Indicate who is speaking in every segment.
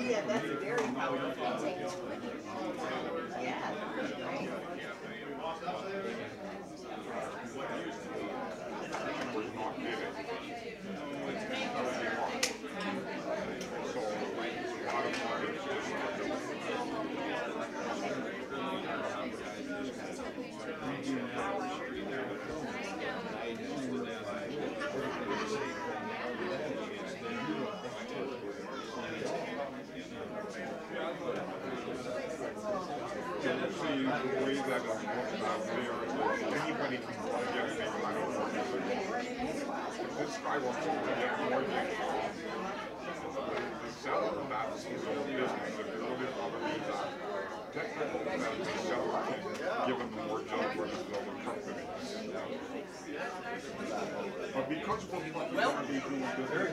Speaker 1: idea. That's very powerful. Yeah, great.
Speaker 2: Anybody can get a name. I don't know if this guy wants to get more things. The seller of that is his own business. If there really other needs are technical, then the seller can give him more job for his other company. But because we're looking at these doing business,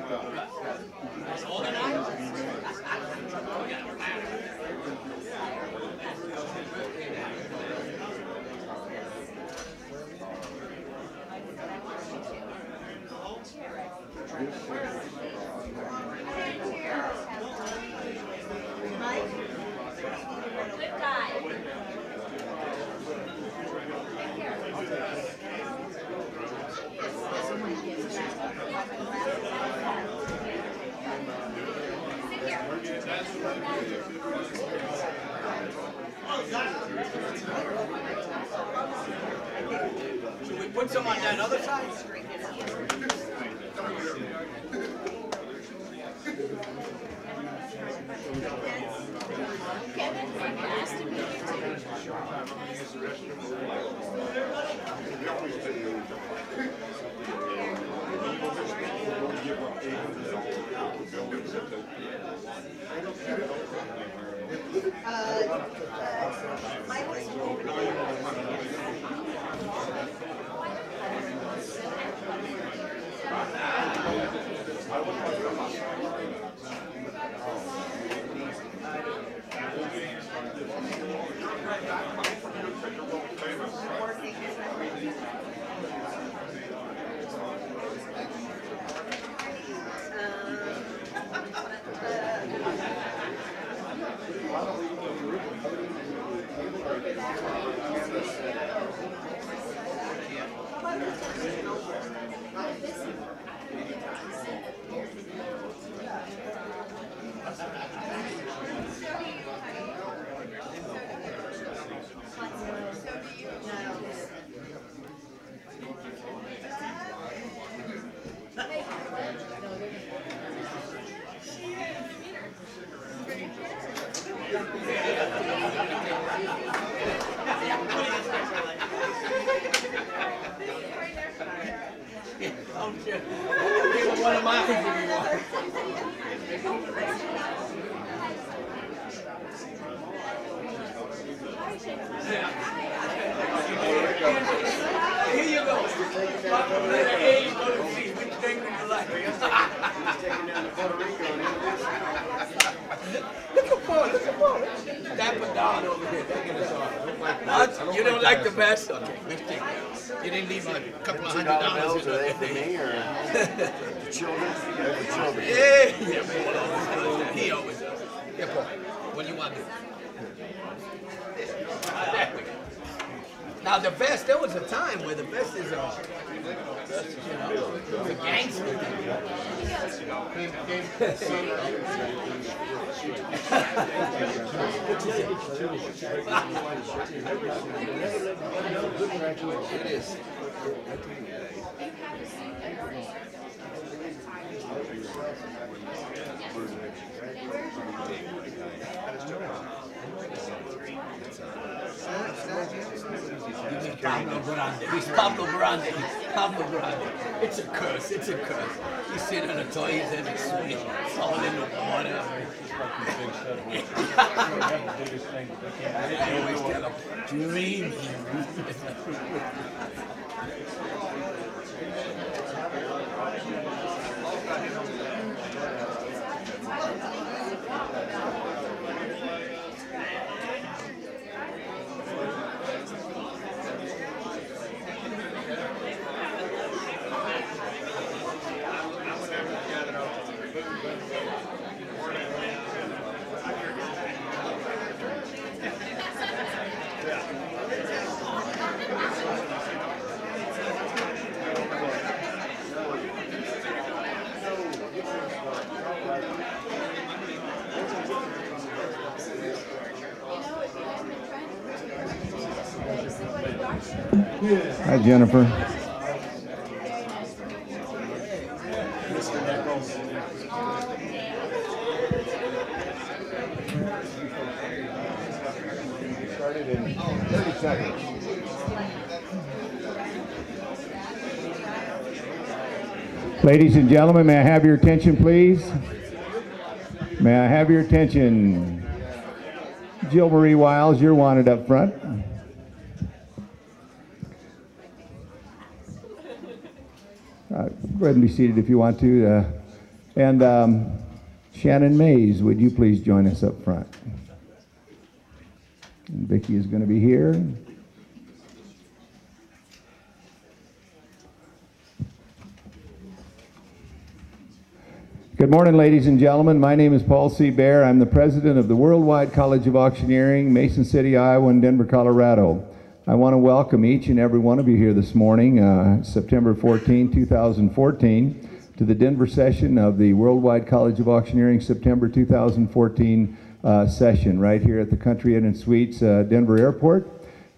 Speaker 3: Should we put some on that other side?
Speaker 1: Kevin, nice to meet
Speaker 3: One of mine if you want. Here you go. From letter A, you go to C. Which thing would you like? Look at Paul, look at Paul. Dapper Don over here. What? You don't like the best? Okay, let's take that. You didn't leave a couple of $100 in there.
Speaker 4: For me or the children? The children.
Speaker 3: Yeah. He always does. Yeah, Paul. What do you want to do? There we go. Now the vest, there was a time where the vest is a gangster thing.
Speaker 4: It is.
Speaker 3: Pablo Grande. He's Pablo Grande. Pablo Grande. It's a curse. It's a curse. You sit on a toy, he's in a swing, falling in the water. I always tell him, dreaming.
Speaker 5: Hi, Jennifer.
Speaker 4: Mr. Nichols.
Speaker 5: Started in 30 seconds. Ladies and gentlemen, may I have your attention, please? May I have your attention? Jill Marie Wiles, you're wanted up front. Go ahead and be seated if you want to. Shannon Mays, would you please join us up front? And Vicki is going to be here. Good morning, ladies and gentlemen. My name is Paul C. Baer. I'm the president of the Worldwide College of Auctioneering, Mason City, Iowa, and Denver, Colorado. I want to welcome each and every one of you here this morning, September 14, 2014, to the Denver session of the Worldwide College of Auctioneering September 2014 session right here at the Country Inn and Suites Denver Airport.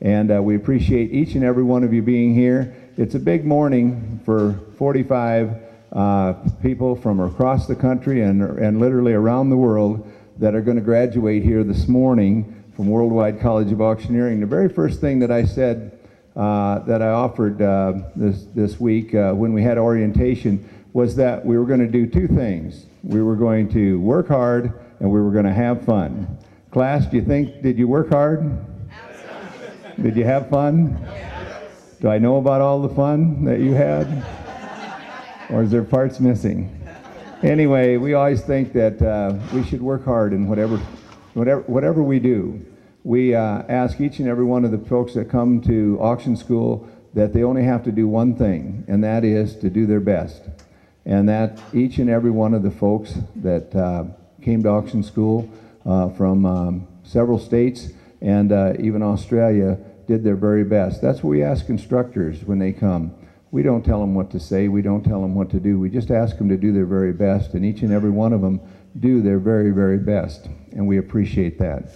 Speaker 5: And we appreciate each and every one of you being here. It's a big morning for 45 people from across the country and literally around the world that are going to graduate here this morning from Worldwide College of Auctioneering. The very first thing that I said that I offered this week when we had orientation was that we were going to do two things. We were going to work hard and we were going to have fun. Class, did you work hard? Absolutely. Did you have fun? Yes. Do I know about all the fun that you had? Or is there parts missing? Anyway, we always think that we should work hard in whatever we do. We ask each and every one of the folks that come to auction school that they only have to do one thing, and that is to do their best. And that each and every one of the folks that came to auction school from several states and even Australia did their very best. That's what we ask instructors when they come. We don't tell them what to say, we don't tell them what to do, we just ask them to do their very best, and each and every one of them do their very, very best, and we appreciate that.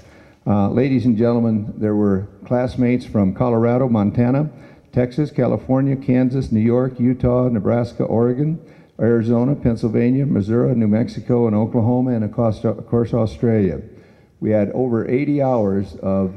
Speaker 5: Ladies and gentlemen, there were classmates from Colorado, Montana, Texas, California, Kansas, New York, Utah, Nebraska, Oregon, Arizona, Pennsylvania, Missouri, New Mexico, and Oklahoma, and of course Australia. We had over 80 hours of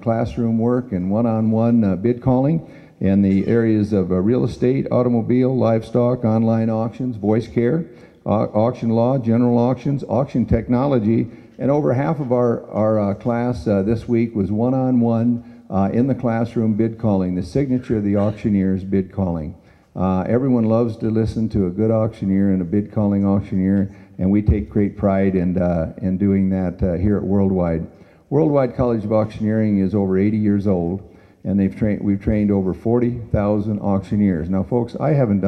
Speaker 5: classroom work and one-on-one bid calling in the areas of real estate, automobile, livestock, online auctions, voice care, auction law, general auctions, auction technology, and over half of our class this week was one-on-one in the classroom bid calling, the signature of the auctioneer's bid calling. Everyone loves to listen to a good auctioneer and a bid calling auctioneer, and we take great pride in doing that here at Worldwide. Worldwide College of Auctioneering is over 80 years old, and we've trained over 40,000 auctioneers. Now, folks, I haven't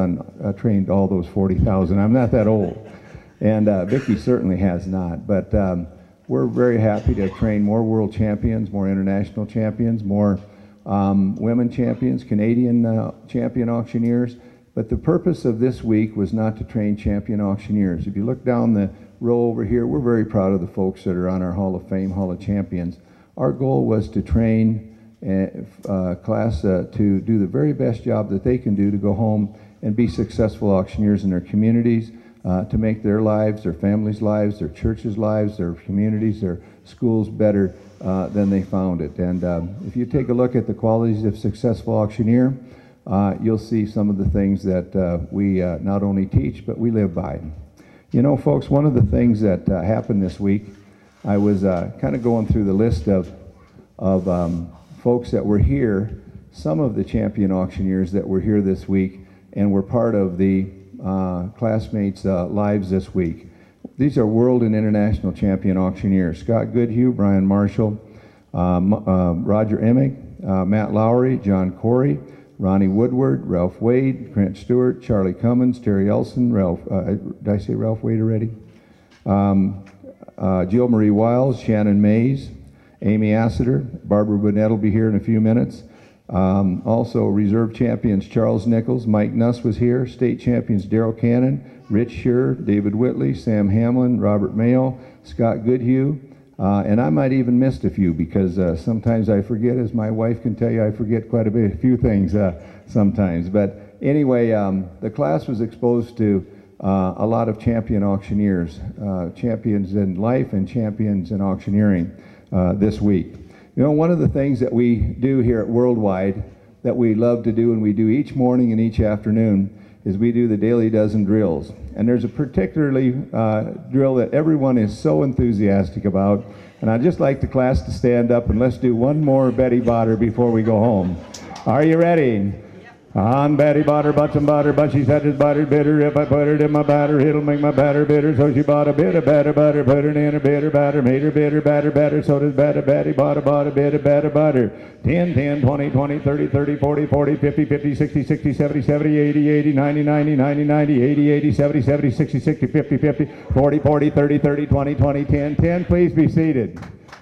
Speaker 5: trained all those 40,000. I'm not that old, and Vicki certainly has not. But we're very happy to have trained more world champions, more international champions, more women champions, Canadian champion auctioneers. But the purpose of this week was not to train champion auctioneers. If you look down the row over here, we're very proud of the folks that are on our Hall of Fame, Hall of Champions. Our goal was to train class to do the very best job that they can do to go home and be successful auctioneers in their communities, to make their lives, their families' lives, their churches' lives, their communities, their schools better than they found it. And if you take a look at the qualities of successful auctioneer, you'll see some of the things that we not only teach, but we live by. You know, folks, one of the things that happened this week, I was kind of going through the list of folks that were here, some of the champion auctioneers that were here this week and were part of the classmates' lives this week. These are world and international champion auctioneers: Scott Goodhue, Brian Marshall, Roger Emick, Matt Lowry, John Corey, Ronnie Woodward, Ralph Wade, Trent Stewart, Charlie Cummins, Terry Elson, did I say Ralph Wade already? Jill Marie Wiles, Shannon Mays, Amy Assiter, Barbara Burnett will be here in a few minutes. Also reserve champions Charles Nichols, Mike Nuss was here, state champions Daryl Cannon, Rich Scher, David Whitley, Sam Hamlin, Robert Mayo, Scott Goodhue, And I might even missed a few because sometimes I forget, as my wife can tell you, I forget quite a few things sometimes. But anyway, the class was exposed to a lot of champion auctioneers, champions in life and champions in auctioneering this week. You know, one of the things that we do here at Worldwide that we love to do and we do each morning and each afternoon is we do the Daily Dozen drills. And there's a particularly drill that everyone is so enthusiastic about. And I'd just like the class to stand up and let's do one more Betty Botter before we go home. Are you ready? On Betty Botter, bought some butter, but she said it's buttered bitter. If I put it in my batter, it'll make my batter bitter. So she bought a bit of better butter, put it in a bitter batter, made her bitter, batter. So does Betty bought a bit of better butter. 10, 10, 20, 20, 30, 30, 40, 40, 50, 50, 60, 60, 70, 70, 80, 80, 90, 90, 90, 90, 80, 80, 70, 70, 60, 60, 50, 50, 40, 40, 30, 30, 20, 20, 10, 10. Please be seated.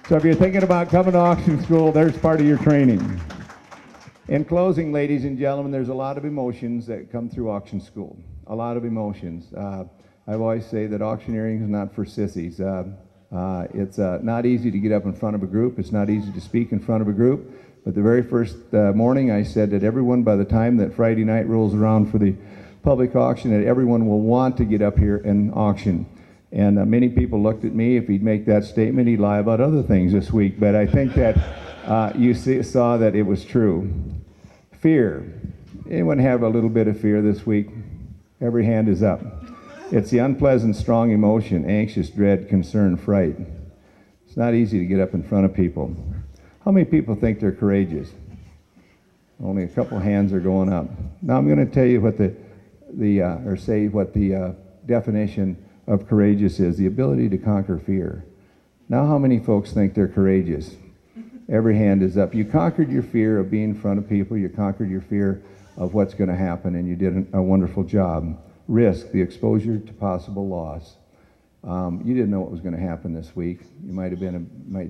Speaker 5: So if you're thinking about coming to auction school, there's part of your training. In closing, ladies and gentlemen, there's a lot of emotions that come through auction school. A lot of emotions. I've always say that auctioneering is not for sissies. It's not easy to get up in front of a group. It's not easy to speak in front of a group. But the very first morning I said that everyone, by the time that Friday night rolls around for the public auction, that everyone will want to get up here and auction. And many people looked at me. If he'd make that statement, he'd lie about other things this week. But I think that you saw that it was true. Fear. Anyone have a little bit of fear this week? Every hand is up. It's the unpleasant, strong emotion, anxious, dread, concern, fright. It's not easy to get up in front of people. How many people think they're courageous? Only a couple hands are going up. Now I'm going to tell you what the definition of courageous is: the ability to conquer fear. Now how many folks think they're courageous? Every hand is up. You conquered your fear of being in front of people. You conquered your fear of what's going to happen, and you did a wonderful job. Risk, the exposure to possible loss. You didn't know what was going to happen this week. You might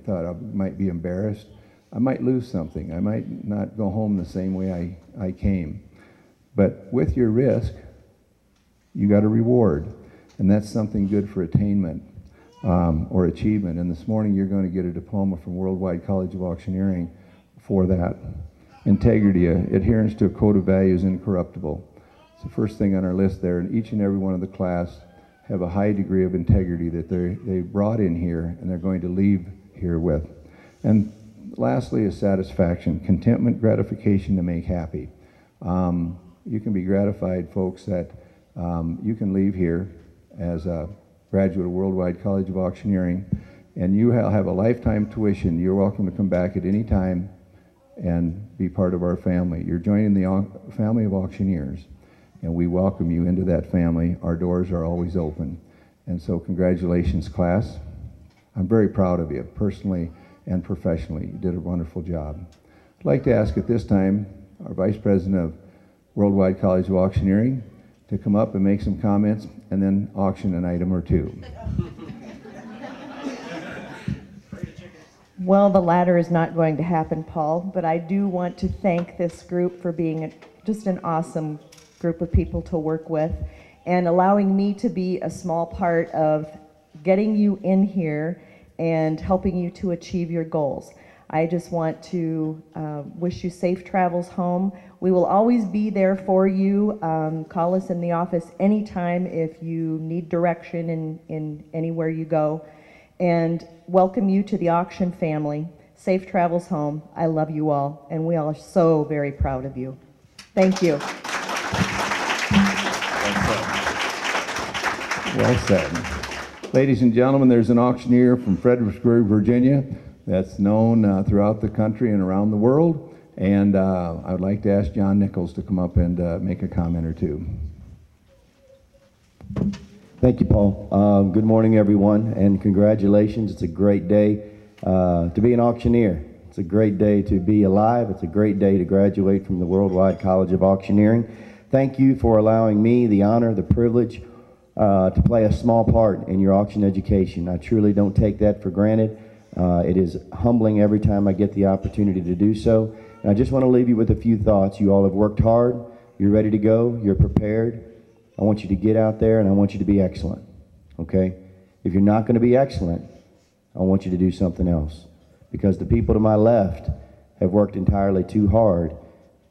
Speaker 5: thought I might be embarrassed. I might lose something. I might not go home the same way I came. But with your risk, you got a reward, and that's something good for attainment. Or achievement. And this morning you're going to get a diploma from Worldwide College of Auctioneering for that. Integrity, adherence to a code of values, incorruptible. It's the first thing on our list there, and each and every one of the class have a high degree of integrity that they brought in here and they're going to leave here with. And lastly is satisfaction, contentment, gratification to make happy. You can be gratified, folks, that you can leave here as a graduate of Worldwide College of Auctioneering, and you have a lifetime tuition. You're welcome to come back at any time and be part of our family. You're joining the family of auctioneers, and we welcome you into that family. Our doors are always open. And so congratulations, class. I'm very proud of you, personally and professionally. You did a wonderful job. I'd like to ask at this time our Vice President of Worldwide College of Auctioneering to come up and make some comments and then auction an item or two.
Speaker 1: Well, the latter is not going to happen, Paul, but I do want to thank this group for being just an awesome group of people to work with and allowing me to be a small part of getting you in here and helping you to achieve your goals. I just want to wish you safe travels home. We will always be there for you. Call us in the office anytime if you need direction in anywhere you go. And welcome you to the auction family. Safe travels home. I love you all, and we all are so very proud of you. Thank you.
Speaker 5: Well said. Ladies and gentlemen, there's an auctioneer from Fredericksburg, Virginia, that's known throughout the country and around the world. And I would like to ask John Nichols to come up and make a comment or two.
Speaker 6: Thank you, Paul. Good morning, everyone, and congratulations. It's a great day to be an auctioneer. It's a great day to be alive. It's a great day to graduate from the Worldwide College of Auctioneering. Thank you for allowing me the honor, the privilege to play a small part in your auction education. I truly don't take that for granted. It is humbling every time I get the opportunity to do so. And I just want to leave you with a few thoughts. You all have worked hard. You're ready to go. You're prepared. I want you to get out there and I want you to be excellent. Okay? If you're not going to be excellent, I want you to do something else. Because the people to my left have worked entirely too hard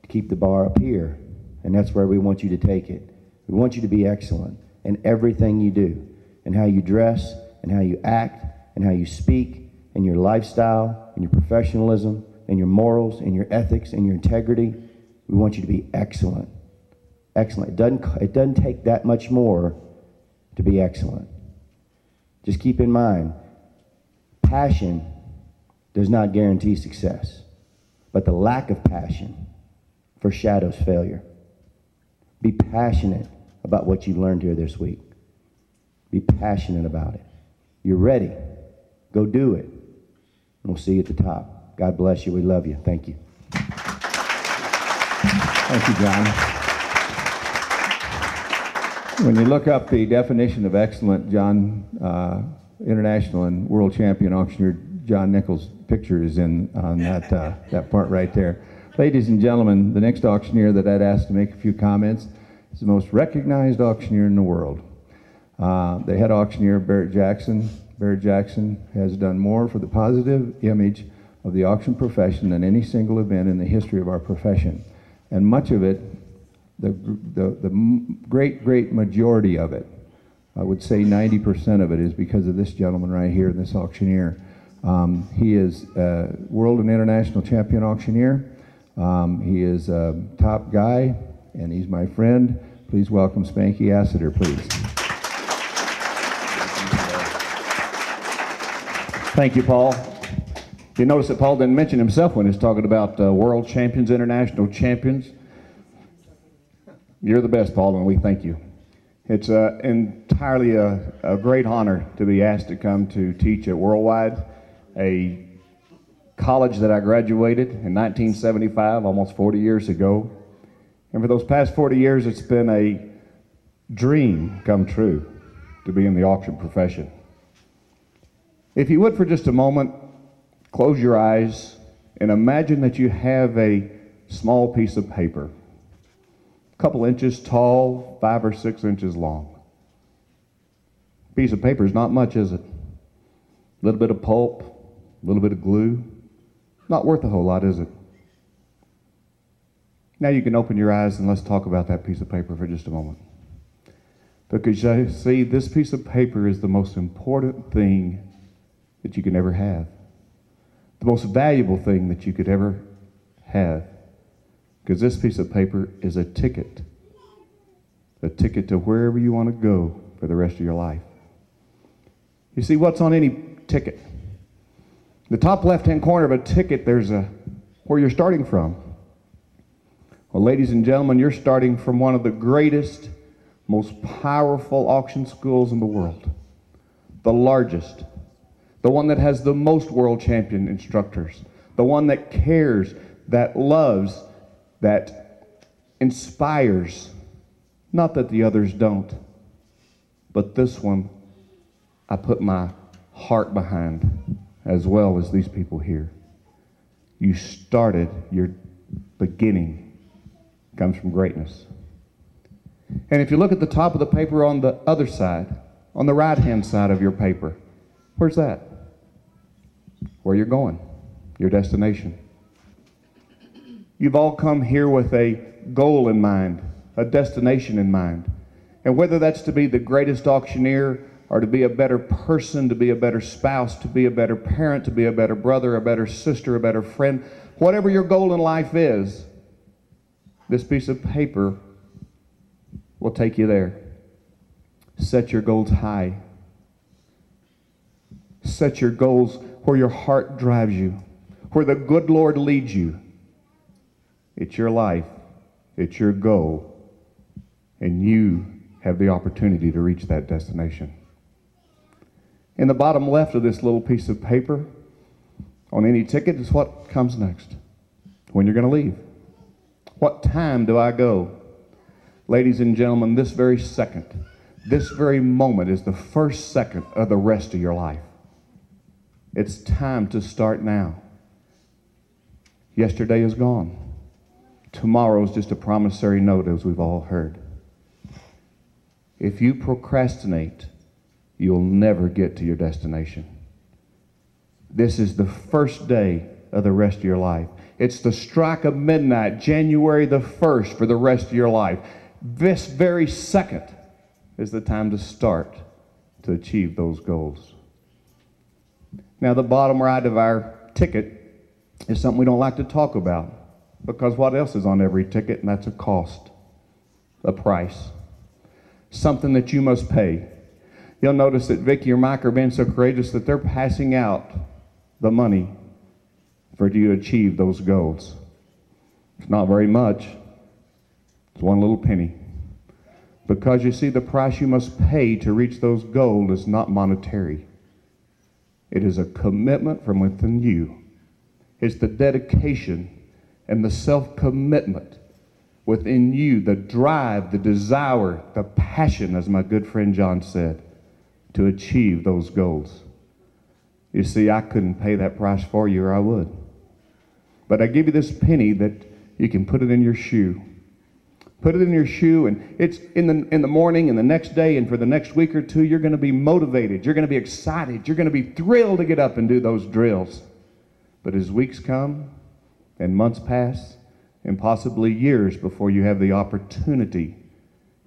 Speaker 6: to keep the bar up here. And that's where we want you to take it. We want you to be excellent in everything you do, in how you dress, and how you act, and how you speak, and your lifestyle, and your professionalism, and your morals, and your ethics, and your integrity. We want you to be excellent. Excellent. It doesn't take that much more to be excellent. Just keep in mind, passion does not guarantee success, but the lack of passion foreshadows failure. Be passionate about what you've learned here this week. Be passionate about it. You're ready. Go do it. And we'll see you at the top. God bless you. We love you. Thank you.
Speaker 5: Thank you, John. When you look up the definition of excellent, John, international and world champion auctioneer John Nichols' picture is on that part right there. Ladies and gentlemen, the next auctioneer that I'd ask to make a few comments is the most recognized auctioneer in the world. The head auctioneer, Barrett Jackson. Barrett Jackson has done more for the positive image of the auction profession than any single event in the history of our profession. And much of it, the great majority of it, I would say 90% of it, is because of this gentleman right here, this auctioneer. He is a world and international champion auctioneer. He is a top guy, and he's my friend. Please welcome Spanky Assiter, please.
Speaker 7: Thank you, Paul. You notice that Paul didn't mention himself when he was talking about world champions, international champions. You're the best, Paul, and we thank you. It's entirely a great honor to be asked to come to teach at Worldwide, a college that I graduated in 1975, almost 40 years ago. And for those past 40 years, it's been a dream come true to be in the auction profession. If you would, for just a moment, close your eyes and imagine that you have a small piece of paper, a couple inches tall, 5 or 6 inches long. Piece of paper is not much, is it? A little bit of pulp, a little bit of glue. Not worth a whole lot, is it? Now you can open your eyes and let's talk about that piece of paper for just a moment. Because you see, this piece of paper is the most important thing that you can ever have. The most valuable thing that you could ever have. Because this piece of paper is a ticket to wherever you want to go for the rest of your life. You see, what's on any ticket? The top left-hand corner of a ticket, there's where you're starting from. Well, ladies and gentlemen, you're starting from one of the greatest, most powerful auction schools in the world. The largest. The one that has the most world champion instructors. The one that cares, that loves, that inspires. Not that the others don't. But this one, I put my heart behind, as well as these people here. You started, your beginning comes from greatness. And if you look at the top of the paper on the other side, on the right-hand side of your paper, where's that? Where you're going, your destination. You've all come here with a goal in mind, a destination in mind. And whether that's to be the greatest auctioneer, or to be a better person, to be a better spouse, to be a better parent, to be a better brother, a better sister, a better friend, whatever your goal in life is, this piece of paper will take you there. Set your goals high. Set your goals where your heart drives you, where the good Lord leads you. It's your life. It's your goal. And you have the opportunity to reach that destination. In the bottom left of this little piece of paper, on any ticket, is what comes next. When you're going to leave. What time do I go? Ladies and gentlemen, this very second, this very moment is the first second of the rest of your life. It's time to start now. Yesterday is gone. Tomorrow is just a promissory note, as we've all heard. If you procrastinate, you'll never get to your destination. This is the first day of the rest of your life. It's the strike of midnight, January the 1st, for the rest of your life. This very second is the time to start to achieve those goals. Now, the bottom right of our ticket is something we don't like to talk about, because what else is on every ticket? And that's a cost, a price, something that you must pay. You'll notice that Vicki or Mike are being so courageous that they're passing out the money for you to achieve those goals. It's not very much. It's one little penny. Because you see, the price you must pay to reach those goals is not monetary. It is a commitment from within you. It's the dedication and the self-commitment within you, the drive, the desire, the passion, as my good friend John said, to achieve those goals. You see, I couldn't pay that price for you, or I would. But I give you this penny that you can put it in your shoe. Put it in your shoe, and it's in the morning and the next day and for the next week or two, you're going to be motivated. You're going to be excited. You're going to be thrilled to get up and do those drills. But as weeks come and months pass and possibly years before you have the opportunity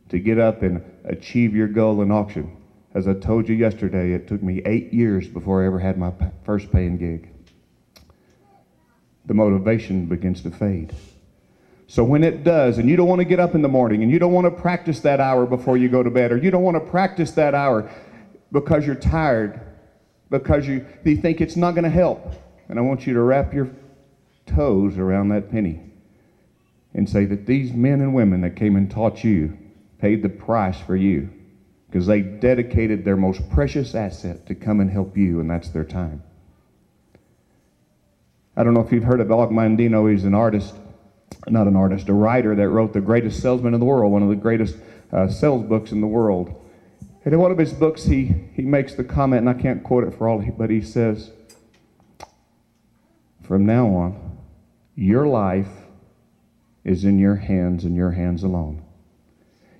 Speaker 7: to get up and achieve your goal in auction, as I told you yesterday, it took me 8 years before I ever had my first paying gig. The motivation begins to fade. So when it does, and you don't want to get up in the morning, and you don't want to practice that hour before you go to bed, or you don't want to practice that hour because you're tired, because you think it's not going to help, and I want you to wrap your toes around that penny and say that these men and women that came and taught you paid the price for you because they dedicated their most precious asset to come and help you, and that's their time. I don't know if you've heard of Og Mandino. He's an artist, not an artist, a writer that wrote The Greatest Salesman in the World, one of the greatest sales books in the world. And in one of his books, he makes the comment, and I can't quote it for all, but he says, from now on, your life is in your hands and your hands alone.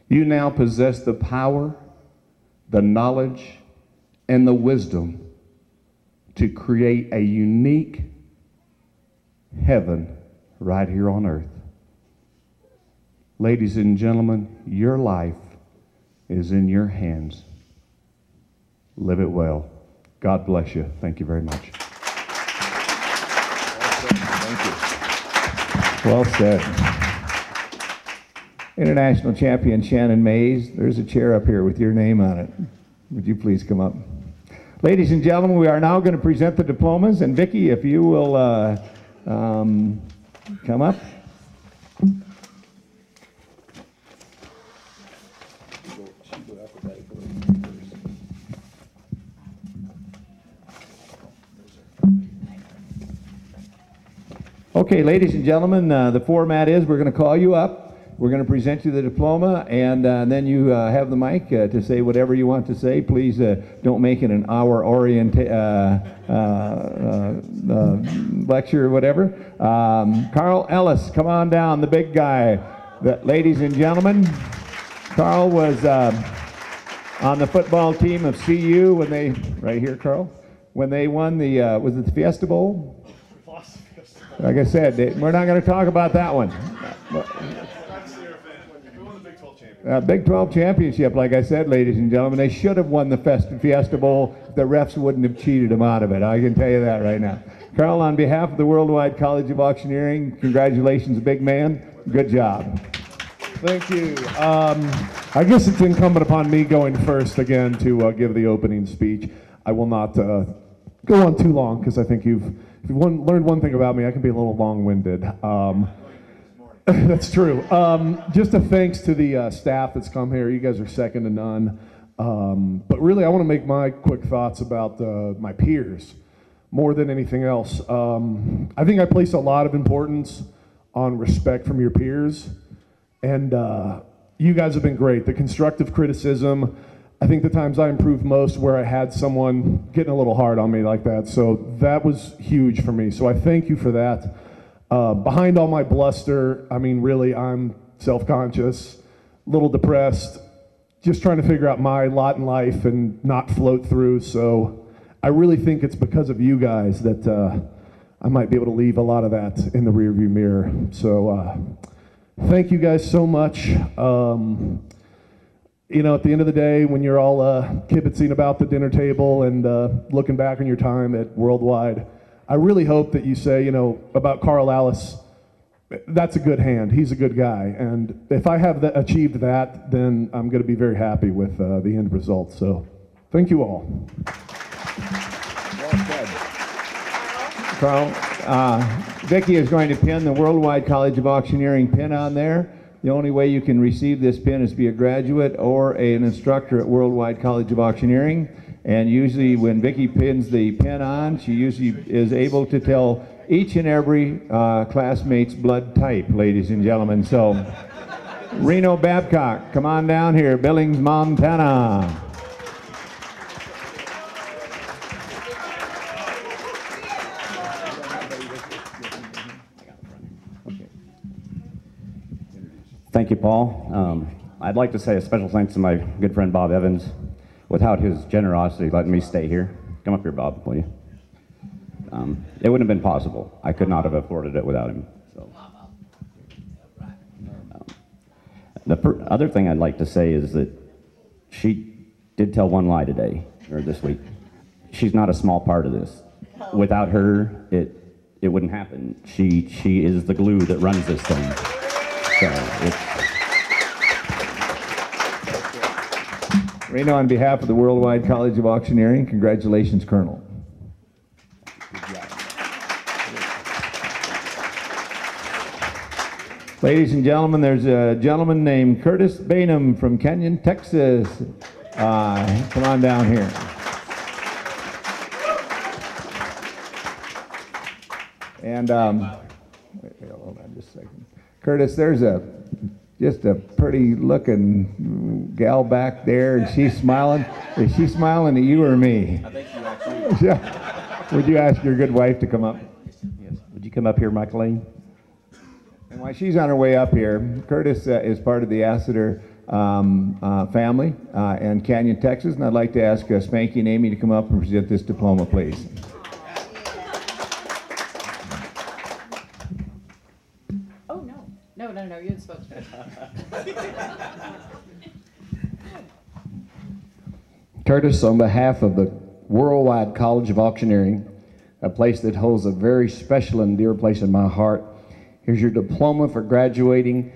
Speaker 7: You now possess the power, the knowledge, and the wisdom to create a unique heaven right here on earth. Ladies and gentlemen, your life is in your hands. Live it well. God bless you. Thank you very much.
Speaker 5: Thank you. Well said. International champion Shannon Mays, there's a chair up here with your name on it. Would you please come up? Ladies and gentlemen, we are now going to present the diplomas, and Vicki, if you will come up. Okay, ladies and gentlemen, the format is we're going to call you up. We're going to present you the diploma, and then you have the mic to say whatever you want to say. Please don't make it an hour lecture or whatever. Carl Ellis, come on down, the big guy. Ladies and gentlemen, Carl was on the football team of CU when they, right here, Carl, when they won the, was it the Fiesta Bowl? Like I said, we're not going to talk about that one. Big 12 championship, like I said, ladies and gentlemen. They should have won the Fiesta Bowl if the refs wouldn't have cheated them out of it. I can tell you that right now. Carl, on behalf of the Worldwide College of Auctioneering, congratulations, big man. Good job.
Speaker 8: Thank you. I guess it's incumbent upon me going first again to give the opening speech. I will not go on too long because I think if you've learned one thing about me, I can be a little long-winded. That's true. Just a thanks to the staff that's come here. You guys are second to none. But really, I want to make my quick thoughts about my peers more than anything else. I think I place a lot of importance on respect from your peers. And you guys have been great. The constructive criticism, I think the times I improved most where I had someone getting a little hard on me like that. So that was huge for me. So I thank you for that. Behind all my bluster, I mean, really, I'm self-conscious, a little depressed, just trying to figure out my lot in life and not float through. So I really think it's because of you guys that I might be able to leave a lot of that in the rearview mirror. So thank you guys so much. You know, at the end of the day, when you're all kibitzing about the dinner table and looking back on your time at Worldwide, I really hope that you say, you know, about Carl Alice, that's a good hand. He's a good guy. And if I have achieved that, then I'm going to be very happy with the end result. So thank you all.
Speaker 5: Carl, Vicki is going to pin the Worldwide College of Auctioneering pin on there. The only way you can receive this pin is to be a graduate or an instructor at Worldwide College of Auctioneering. And usually when Vicki pins the pin on, she usually is able to tell each and every classmate's blood type, ladies and gentlemen. So, Reno Babcock, come on down here, Billings, Montana.
Speaker 9: Thank you, Paul. I'd like to say a special thanks to my good friend Bob Evans. Without his generosity letting me stay here, come up here, Bob, will you? It wouldn't have been possible. I could not have afforded it without him. So, the other thing I'd like to say is that she did tell one lie today, or this week. She's not a small part of this. Without her, it wouldn't happen. She is the glue that runs this thing. So
Speaker 5: Reno, on behalf of the Worldwide College of Auctioneering, congratulations, Colonel. Ladies and gentlemen, there's a gentleman named Curtis Bainham from Kenyon, Texas. Come on down here. And hold on just a second. Curtis, there's just a pretty looking gal back there, and she's smiling. Is she smiling at you or me?
Speaker 9: I think she likes you.
Speaker 5: Would you ask your good wife to come up?
Speaker 9: Yes. Would you come up here, Michaeline?
Speaker 5: And while she's on her way up here, Curtis is part of the Assiter family in Canyon, Texas, and I'd like to ask Spanky and Amy to come up and present this diploma, please.
Speaker 10: Oh, no, you're supposed to.
Speaker 11: Curtis, on behalf of the Worldwide College of Auctioneering, a place that holds a very special and dear place in my heart, here's your diploma for graduating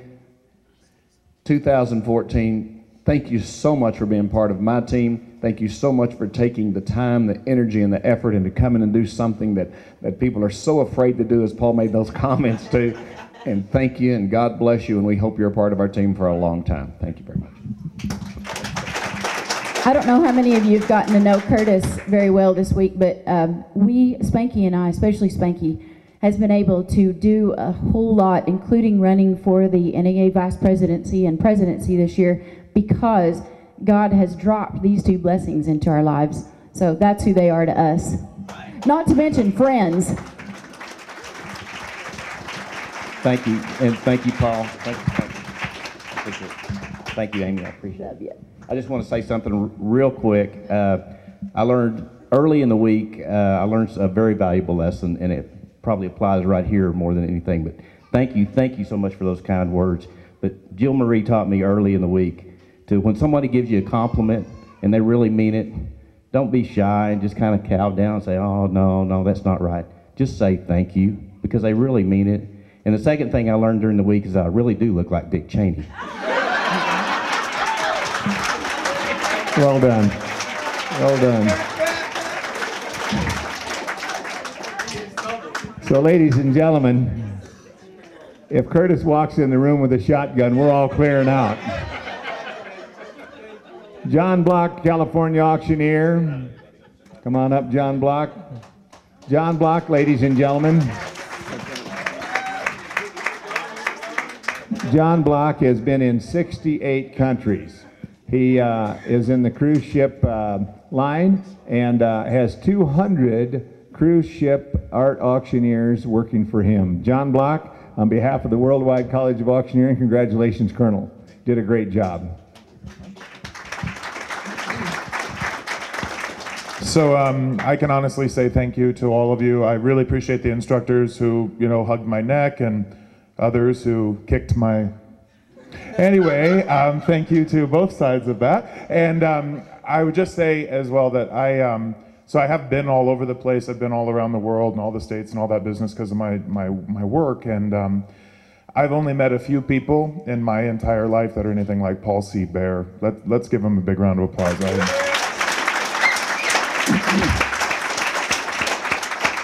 Speaker 11: 2014. Thank you so much for being part of my team. Thank you so much for taking the time, the energy, and the effort into coming and do something that people are so afraid to do, as Paul made those comments too. And thank you, and God bless you, and we hope you're a part of our team for a long time. Thank you very much.
Speaker 10: I don't know how many of you have gotten to know Curtis very well this week, but Spanky and I, especially Spanky, has been able to do a whole lot, including running for the NAA Vice Presidency and Presidency this year, because God has dropped these two blessings into our lives. So that's who they are to us. Not to mention friends.
Speaker 9: Thank you, and thank you, Paul. Thank you, Amy. I appreciate it. I just want to say something real quick. I learned early in the week, I learned a very valuable lesson, and it probably applies right here more than anything. But thank you so much for those kind words. But Jill Marie taught me early in the week to, when somebody gives you a compliment and they really mean it, don't be shy and just kind of cow down and say, oh, no, that's not right. Just say thank you, because they really mean it. And the second thing I learned during the week is I really do look like Dick Cheney.
Speaker 5: Well done. Well done. So, ladies and gentlemen, if Curtis walks in the room with a shotgun, we're all clearing out. John Block, California auctioneer. Come on up, John Block. John Block, ladies and gentlemen. John Block has been in 68 countries. He is in the cruise ship line and has 200 cruise ship art auctioneers working for him. John Block, on behalf of the Worldwide College of Auctioneering, congratulations, Colonel. Did a great job.
Speaker 12: So I can honestly say thank you to all of you. I really appreciate the instructors who, hugged my neck and others who kicked my... Anyway, thank you to both sides of that. And I would just say as well that I have been all over the place. I've been all around the world and all the states and all that business because of my work. And I've only met a few people in my entire life that are anything like Paul C. Bear. Let's give him a big round of applause.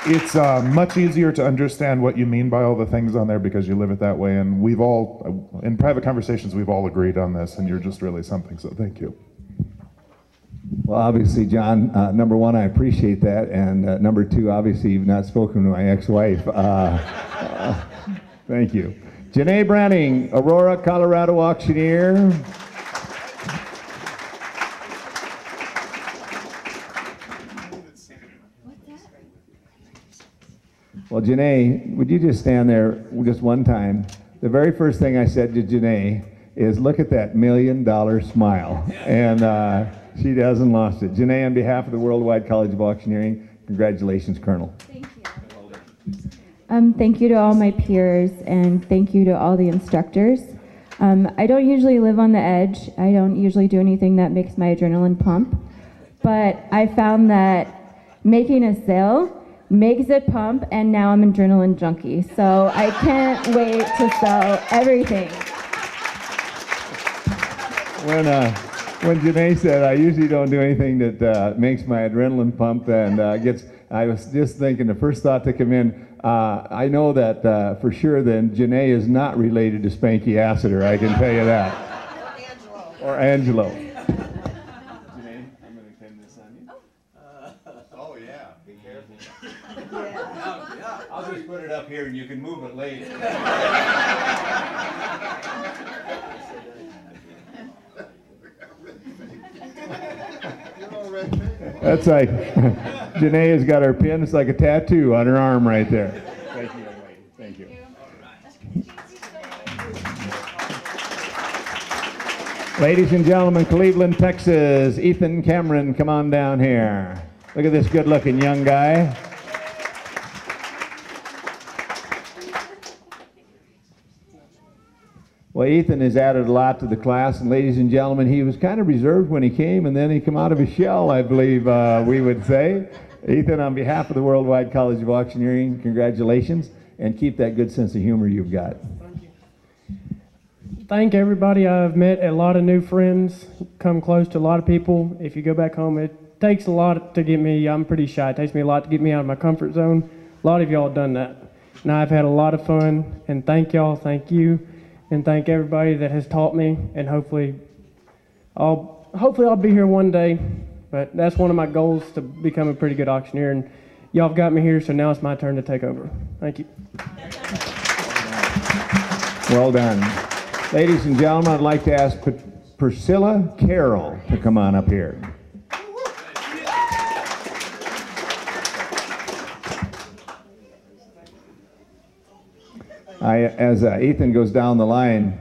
Speaker 12: It's much easier to understand what you mean by all the things on there because you live it that way. And we've all, in private conversations, we've all agreed on this, and you're just really something, so thank you.
Speaker 5: Well, obviously, John, number one, I appreciate that. And number two, obviously, you've not spoken to my ex-wife. Thank you. Janae Branning, Aurora, Colorado auctioneer. Well, Janae, would you just stand there just one time? The very first thing I said to Janae is, look at that $1 million smile. And she hasn't lost it. Janae, on behalf of the Worldwide College of Auctioneering, congratulations, Colonel.
Speaker 10: Thank you. Thank you to all my peers, and thank you to all the instructors. I don't usually live on the edge. I don't usually do anything that makes my adrenaline pump. But I found that making a sale makes it pump, and now I'm an adrenaline junkie. So I can't wait to sell everything.
Speaker 5: When Janae said, I usually don't do anything that makes my adrenaline pump and I was just thinking, the first thought to come in, I know that for sure then Janae is not related to Spanky Assiter, I can tell you that. Or Angelo. Janae, I'm going to pin this on you. Oh yeah, be careful. I'll just put it up here and you can move it later. That's right. Janae has got her pin. It's like a tattoo on her arm right there. Thank you, young lady. Thank you. Ladies and gentlemen, Cleveland, Texas, Ethan Cameron, come on down here. Look at this good-looking young guy. Well, Ethan has added a lot to the class, and ladies and gentlemen, he was kind of reserved when he came, and then he came out of his shell, I believe we would say. Ethan, on behalf of the Worldwide College of Auctioneering, congratulations, and keep that good sense of humor you've got.
Speaker 13: Thank you. Thank everybody. I've met a lot of new friends, come close to a lot of people. If you go back home, it takes a lot to get me, I'm pretty shy, it takes me a lot to get me out of my comfort zone. A lot of y'all have done that. And I've had a lot of fun, and thank y'all, thank you. And thank everybody that has taught me, and hopefully I'll be here one day, but that's one of my goals, to become a pretty good auctioneer, and y'all have got me here, so now it's my turn to take over. Thank you.
Speaker 5: Well done. Ladies and gentlemen, I'd like to ask Priscilla Carroll to come on up here. As Ethan goes down the line,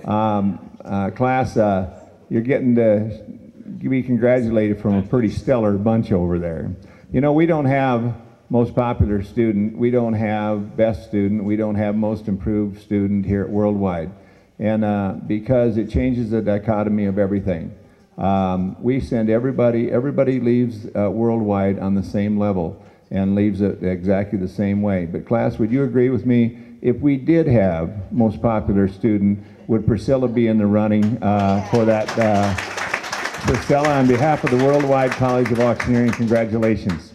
Speaker 5: class, you're getting to be congratulated from a pretty stellar bunch over there. You know, we don't have most popular student, we don't have best student, we don't have most improved student here at Worldwide. And because it changes the dichotomy of everything. We send everybody leaves Worldwide on the same level and leaves it exactly the same way. But class, would you agree with me? If we did have most popular student, would Priscilla be in the running for that? Priscilla, on behalf of the Worldwide College of Auctioneering, congratulations.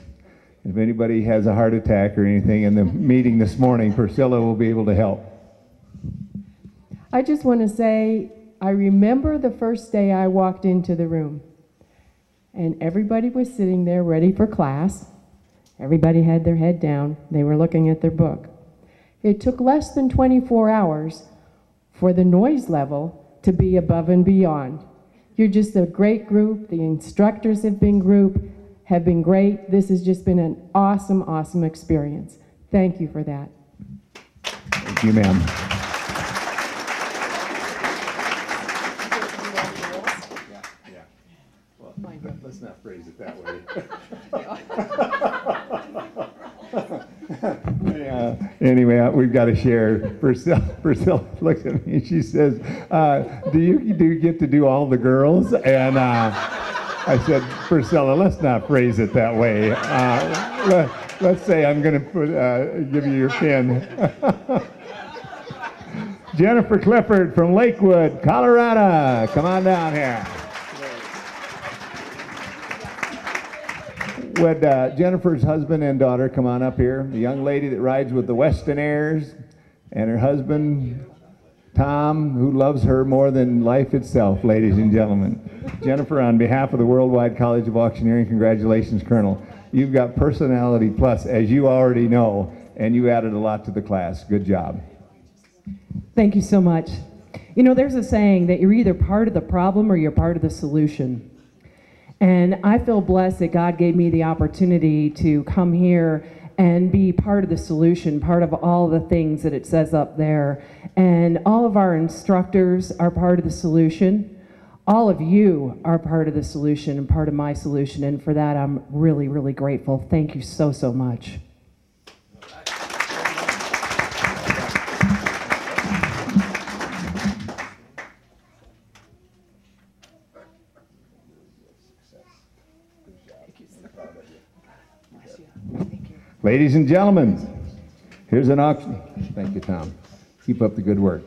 Speaker 5: If anybody has a heart attack or anything in the meeting this morning, Priscilla will be able to help.
Speaker 14: I just want to say, I remember the first day I walked into the room, and everybody was sitting there ready for class. Everybody had their head down. They were looking at their book. It took less than 24 hours for the noise level to be above and beyond. You're just a great group. The instructors have been great. This has just been an awesome, awesome experience. Thank you for that.
Speaker 5: Thank you, ma'am. Let's not phrase it that way. Anyway, we've got to share. Priscilla looks at me and she says, do you get to do all the girls? And I said, Priscilla, let's not phrase it that way. Let's say I'm going to give you your pin. Jennifer Clifford from Lakewood, Colorado. Come on down here. Would Jennifer's husband and daughter come on up here? The young lady that rides with the Weston Airs, and her husband, Tom, who loves her more than life itself, ladies and gentlemen. Jennifer, on behalf of the Worldwide College of Auctioneering, congratulations, Colonel. You've got personality plus, as you already know, and you added a lot to the class. Good job.
Speaker 14: Thank you so much. You know, there's a saying that you're either part of the problem or you're part of the solution. And I feel blessed that God gave me the opportunity to come here and be part of the solution, part of all the things that it says up there. And all of our instructors are part of the solution. All of you are part of the solution and part of my solution. And for that, I'm really, really grateful. Thank you so, so much.
Speaker 5: Ladies and gentlemen, here's an auction. Thank you, Tom. Keep up the good work.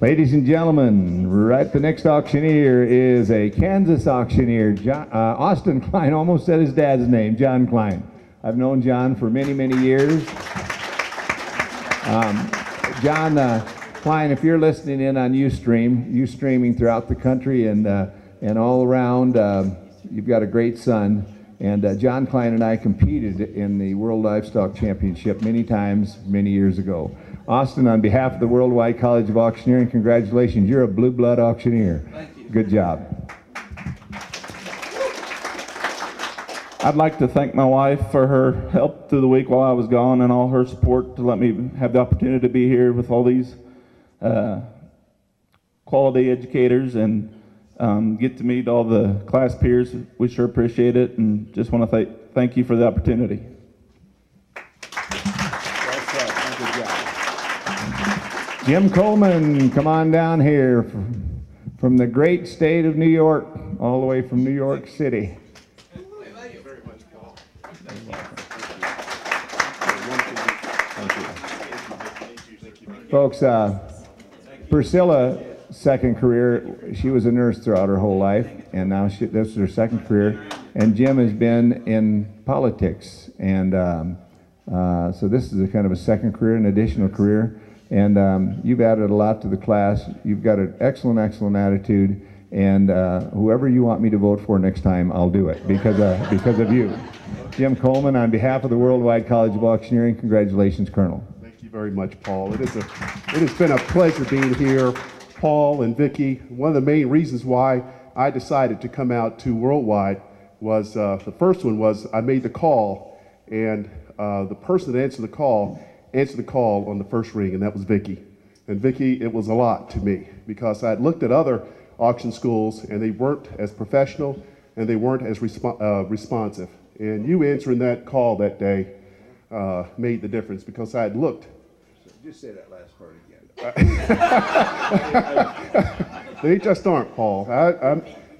Speaker 5: Ladies and gentlemen, the next auctioneer is a Kansas auctioneer, Austin Klein. Almost said his dad's name, John Klein. I've known John for many, many years. John Klein, if you're listening in on Ustreaming throughout the country and all around, you've got a great son. And John Klein and I competed in the World Livestock Championship many times, many years ago. Austin, on behalf of the Worldwide College of Auctioneering, congratulations. You're a blue blood auctioneer.
Speaker 15: Thank you.
Speaker 5: Good job.
Speaker 15: I'd like to thank my wife for her help through the week while I was gone and all her support to let me have the opportunity to be here with all these quality educators and get to meet all the class peers. We sure appreciate it and just want to thank you for the opportunity.
Speaker 5: Jim Coleman, come on down here from the great state of New York, all the way from New York City.
Speaker 2: Thank you very much, Paul.
Speaker 5: Folks, Priscilla, second career, she was a nurse throughout her whole life, and now this is her second career. And Jim has been in politics, and so this is a kind of a second career, an additional career. And you've added a lot to the class. You've got an excellent, excellent attitude, and whoever you want me to vote for next time, I'll do it because of you. Jim Coleman, on behalf of the Worldwide College of Auctioneering, congratulations, Colonel.
Speaker 16: Thank you very much, Paul. It has been a pleasure being here. Paul and Vicki, one of the main reasons why I decided to come out to Worldwide was, the first one was I made the call, and the person that answered the call on the first ring, and that was Vicki. And Vicki, it was a lot to me because I had looked at other auction schools and they weren't as professional and they weren't as responsive. And you answering that call that day made the difference because I had looked.
Speaker 5: Just say that last part again.
Speaker 16: They just aren't, Paul.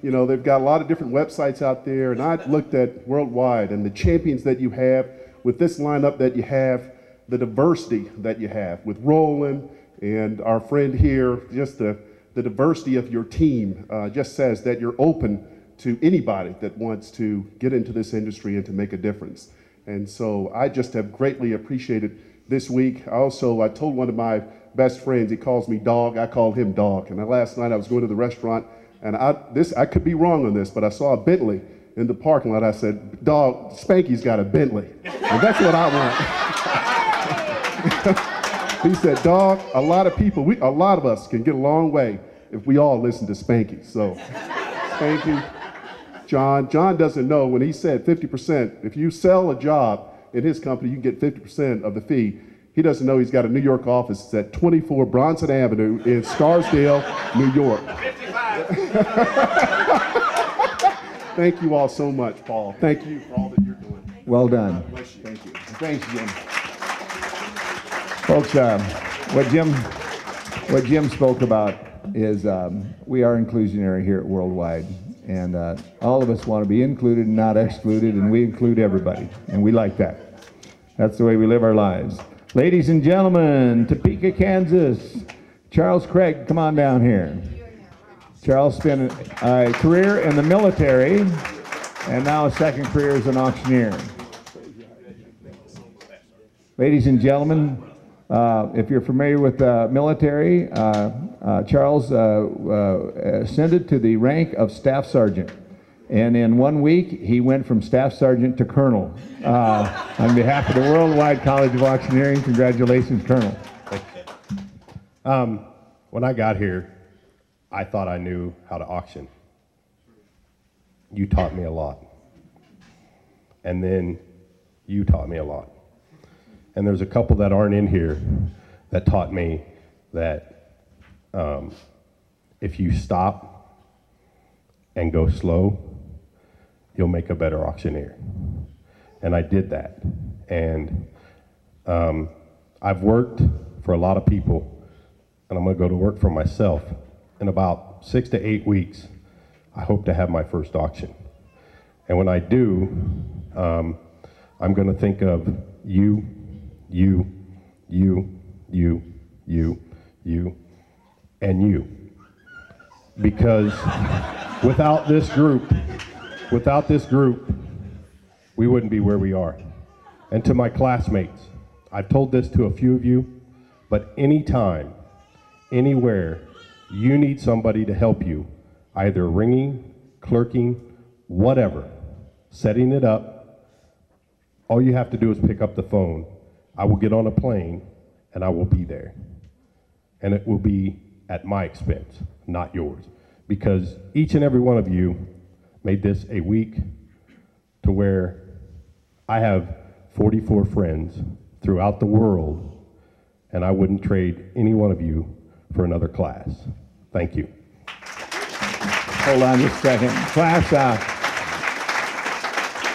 Speaker 16: You know, they've got a lot of different websites out there, and I looked at Worldwide and the champions that you have with this lineup that you have, the diversity that you have with Roland and our friend here, just the diversity of your team just says that you're open to anybody that wants to get into this industry and to make a difference. And so I just have greatly appreciated this week. I told one of my best friends, he calls me Dog, I call him Dog. And last night I was going to the restaurant, and I could be wrong on this, but I saw a Bentley in the parking lot. I said, Dog, Spanky's got a Bentley. And that's what I want. He said, Dog, a lot of us can get a long way if we all listen to Spanky. So, Spanky, John doesn't know when he said 50%, if you sell a job in his company, you can get 50% of the fee. He doesn't know he's got a New York office. It's at 24 Bronson Avenue in Scarsdale, New York. Thank you all so much, Paul. Thank you for all that you're doing.
Speaker 5: Well done.
Speaker 16: God bless you.
Speaker 5: Thank you. Thanks, Jim. Folks, what Jim spoke about is we are inclusionary here at Worldwide, and all of us want to be included and not excluded, and we include everybody, and we like that. That's the way we live our lives. Ladies and gentlemen, Topeka, Kansas, Charles Craig, come on down here. Charles spent a career in the military and now a second career as an auctioneer. Ladies and gentlemen, if you're familiar with the military, Charles ascended to the rank of Staff Sergeant. And in 1 week, he went from Staff Sergeant to Colonel. On behalf of the Worldwide College of Auctioneering, congratulations, Colonel.
Speaker 17: When I got here, I thought I knew how to auction. You taught me a lot. And then you taught me a lot. And there's a couple that aren't in here that taught me that if you stop and go slow, you'll make a better auctioneer. And I did that. And I've worked for a lot of people, and I'm gonna go to work for myself. In about 6 to 8 weeks, I hope to have my first auction. And when I do, I'm gonna think of you, and you. Because without this group, we wouldn't be where we are. And to my classmates, I've told this to a few of you, but anytime, anywhere, you need somebody to help you, either ringing, clerking, whatever, setting it up, all you have to do is pick up the phone. I will get on a plane and I will be there. And it will be at my expense, not yours. Because each and every one of you made this a week to where I have 44 friends throughout the world, and I wouldn't trade any one of you for another class. Thank you.
Speaker 5: Hold on just a second.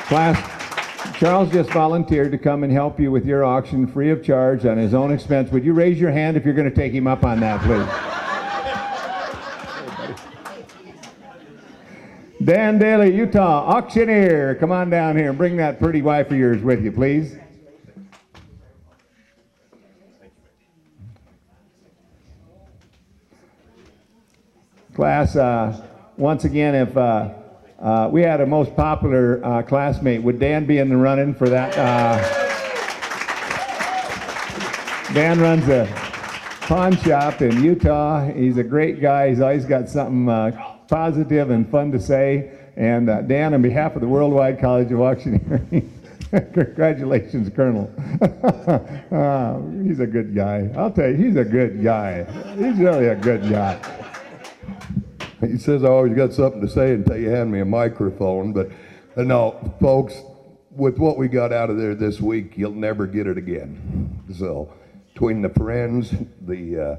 Speaker 5: Class, Charles just volunteered to come and help you with your auction free of charge on his own expense. Would you raise your hand if you're going to take him up on that, please? Dan Daly, Utah, auctioneer. Come on down here and bring that pretty wife of yours with you, please. Class, once again, if we had a most popular classmate, would Dan be in the running for that? Dan runs a pawn shop in Utah. He's a great guy. He's always got something positive and fun to say. And Dan, on behalf of the Worldwide College of Auctioneering, congratulations, Colonel. He's a good guy. I'll tell you, he's a good guy. He's really a good guy.
Speaker 18: He says I always got something to say until you hand me a microphone, but no, folks, with what we got out of there this week, you'll never get it again. So, between the friends, the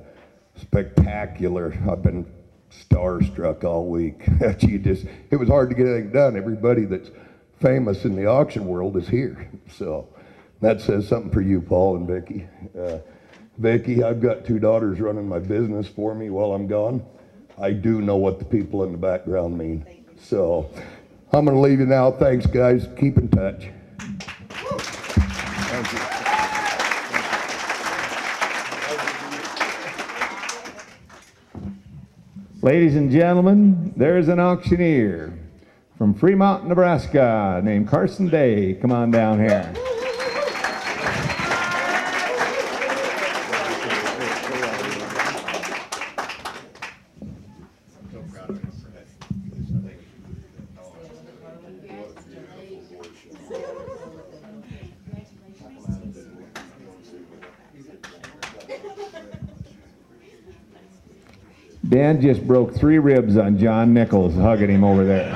Speaker 18: spectacular, I've been starstruck all week. It was hard to get anything done. Everybody that's famous in the auction world is here. So, that says something for you, Paul and Vicki. Vicki, I've got 2 daughters running my business for me while I'm gone. I do know what the people in the background mean. So I'm going to leave you now. Thanks, guys. Keep in touch. Thank
Speaker 5: you. Ladies and gentlemen, there's an auctioneer from Fremont, Nebraska, named Carson Day. Come on down here. Dan just broke 3 ribs on John Nichols hugging him over there.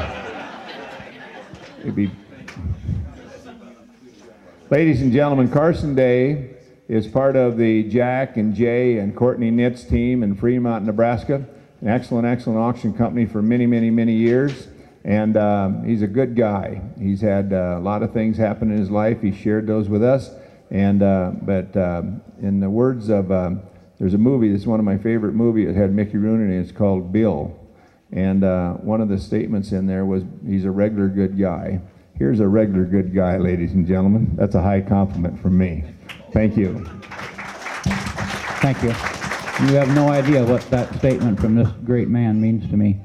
Speaker 5: Ladies and gentlemen, Carson Day is part of the Jack and Jay and Courtney Nitz team in Fremont, Nebraska. An excellent, excellent auction company for many, many, many years. And he's a good guy. He's had a lot of things happen in his life. He shared those with us. And but in the words of, there's a movie, this is one of my favorite movies. It had Mickey Rooney in it. It's called Bill. And one of the statements in there was, he's a regular good guy. Here's a regular good guy, ladies and gentlemen. That's a high compliment from me. Thank you.
Speaker 19: Thank you. You have no idea what that statement from this great man means to me.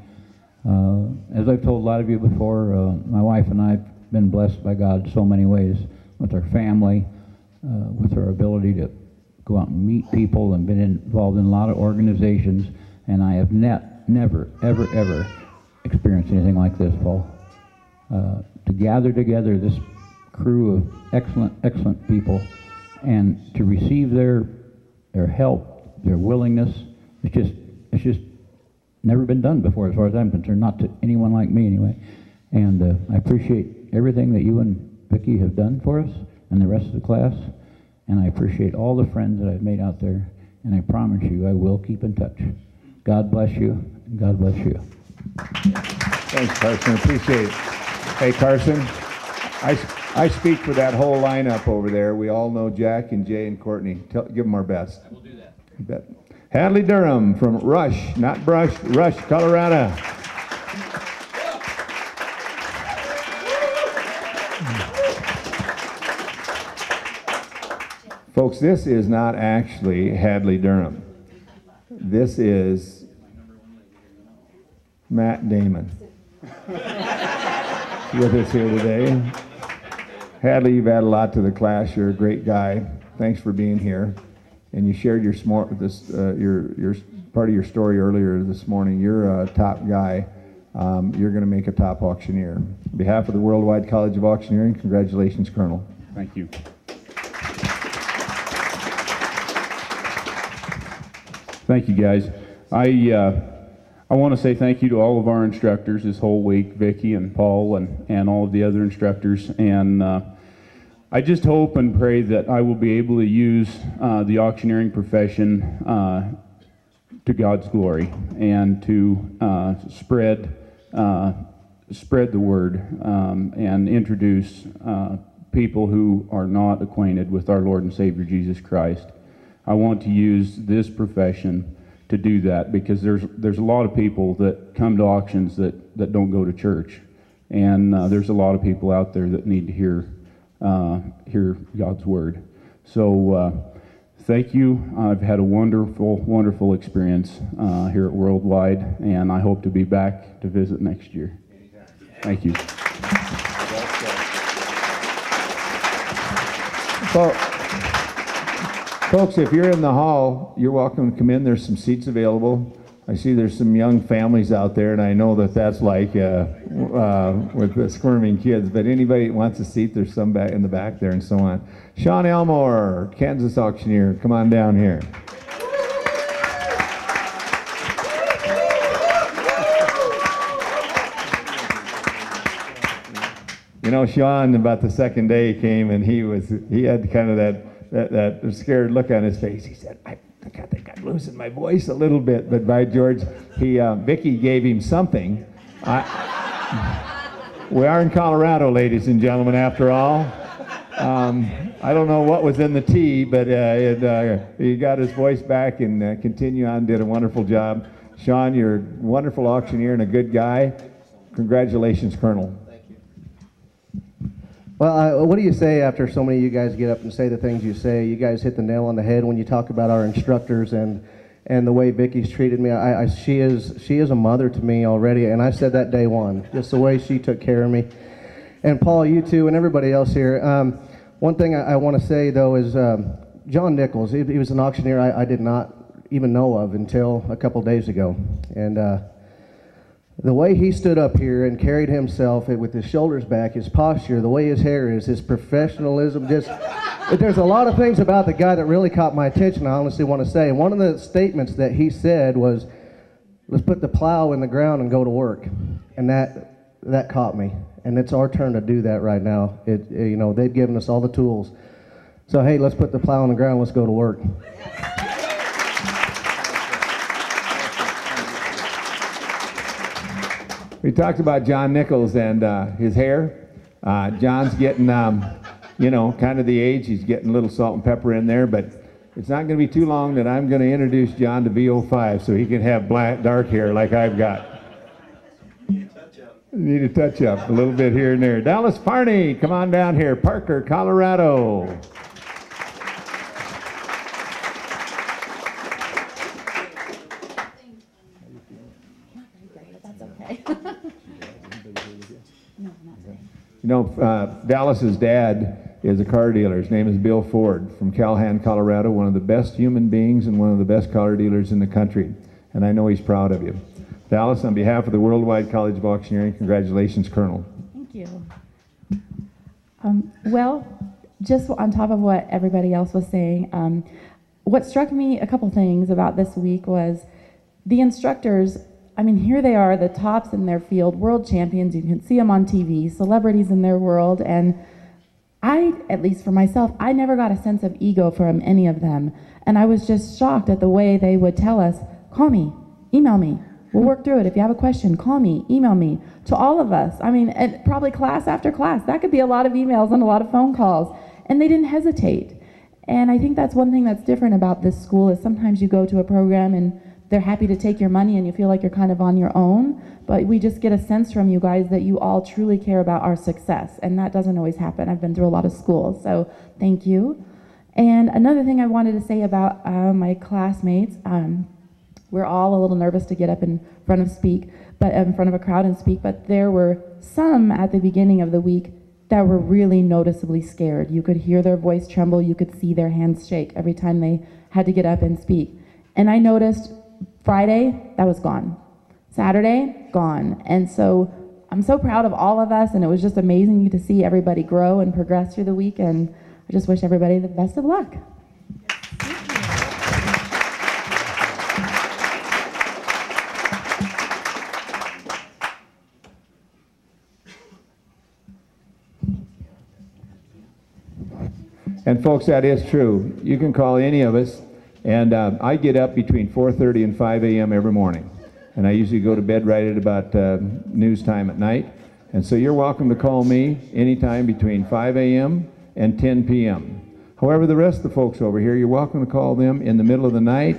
Speaker 19: As I've told a lot of you before, my wife and I have been blessed by God so many ways with our family, with our ability to go out and meet people, and been involved in a lot of organizations, and I have never, ever, ever experienced anything like this, Paul. To gather together this crew of excellent people, and to receive their help, their willingness, it's just never been done before, as far as I'm concerned, not to anyone like me anyway. And I appreciate everything that you and Vicki have done for us and the rest of the class, and I appreciate all the friends that I've made out there, and I promise you I will keep in touch. God bless you, and God bless you.
Speaker 5: Thanks, Carson. Appreciate it. Hey, Carson, I speak for that whole lineup over there. We all know Jack and Jay and Courtney. Give them our best. I will do that. You bet. Hadley Durham from Rush, not Brush, Rush, Colorado. Folks, this is not actually Hadley Durham. This is Matt Damon with us here today. Hadley, you've added a lot to the class. You're a great guy. Thanks for being here. And you shared your part of your story earlier this morning. You're a top guy. You're going to make a top auctioneer. On behalf of the Worldwide College of Auctioneering, congratulations, Colonel.
Speaker 7: Thank you. Thank you, guys. I want to say thank you to all of our instructors this whole week, Vicki and Paul and all of the other instructors. And I just hope and pray that I will be able to use the auctioneering profession to God's glory and to spread the word and introduce people who are not acquainted with our Lord and Savior Jesus Christ. I want to use this profession to do that, because there's a lot of people that come to auctions that don't go to church, and there's a lot of people out there that need to hear God's word. So thank you. I've had a wonderful experience here at Worldwide, and I hope to be back to visit next year. Thank you.
Speaker 5: Folks, if you're in the hall, you're welcome to come in. There's some seats available. I see there's some young families out there, and I know that that's like with the squirming kids, but anybody that wants a seat, there's some back in the back there and so on. Sean Elmore, Kansas auctioneer, come on down here. You know, Sean, about the second day he came, and he had kind of that scared look on his face. He said, I think I'm losing my voice a little bit, but by George, Vicki gave him something. We are in Colorado, ladies and gentlemen, after all. I don't know what was in the tea, but he got his voice back and continued on, did a wonderful job. Sean, you're a wonderful auctioneer and a good guy. Congratulations, Colonel.
Speaker 20: Well, what do you say after so many of you guys get up and say the things you say? You guys hit the nail on the head when you talk about our instructors and the way Vicki's treated me. She is a mother to me already, and I said that day one, just the way she took care of me. And Paul, you too, and everybody else here. One thing I want to say, though, is John Nichols. He was an auctioneer I did not even know of until a couple days ago. And the way he stood up here and carried himself with his shoulders back, his posture, the way his hair is, his professionalism, there's a lot of things about the guy that really caught my attention, I honestly want to say. And one of the statements that he said was, let's put the plow in the ground and go to work. And that caught me. And it's our turn to do that right now. They've given us all the tools. So, hey, let's put the plow in the ground, let's go to work.
Speaker 5: We talked about John Nichols and his hair. John's getting, you know, kind of the age. He's getting a little salt and pepper in there, but it's not going to be too long that I'm going to introduce John to VO5 so he can have black, dark hair like I've got. Need a touch up a little bit here and there. Dallas Parney, come on down here. Parker, Colorado. You know, Dallas's dad is a car dealer. His name is Bill Ford from Calhoun, Colorado, one of the best human beings and one of the best car dealers in the country. And I know he's proud of you. Dallas, on behalf of the Worldwide College of Auctioneering, congratulations, Colonel.
Speaker 10: Thank you. Well, just on top of what everybody else was saying, what struck me, a couple things about this week was the instructors. I mean, here they are, the tops in their field, world champions. You can see them on TV, celebrities in their world. And I, at least for myself, I never got a sense of ego from any of them. And I was just shocked at the way they would tell us, call me, email me. We'll work through it. If you have a question, call me, email me. To all of us. I mean, and probably class after class. That could be a lot of emails and a lot of phone calls. And they didn't hesitate. And I think that's one thing that's different about this school is sometimes you go to a program and they're happy to take your money and you feel like you're kind of on your own. But we just get a sense from you guys that you all truly care about our success. And that doesn't always happen. I've been through a lot of schools. So thank you. And another thing I wanted to say about my classmates, we're all a little nervous to get up in front of a crowd and speak, but there were some at the beginning of the week that were really noticeably scared. You could hear their voice tremble, you could see their hands shake every time they had to get up and speak. And I noticed Friday, that was gone. Saturday, gone. And so I'm so proud of all of us, and it was just amazing to see everybody grow and progress through the week, and I just wish everybody the best of luck.
Speaker 5: And folks, that is true. You can call any of us, and I get up between 4:30 and 5 a.m. every morning. And I usually go to bed right at about news time at night. And so you're welcome to call me anytime between 5 a.m. and 10 p.m. However, the rest of the folks over here, you're welcome to call them in the middle of the night,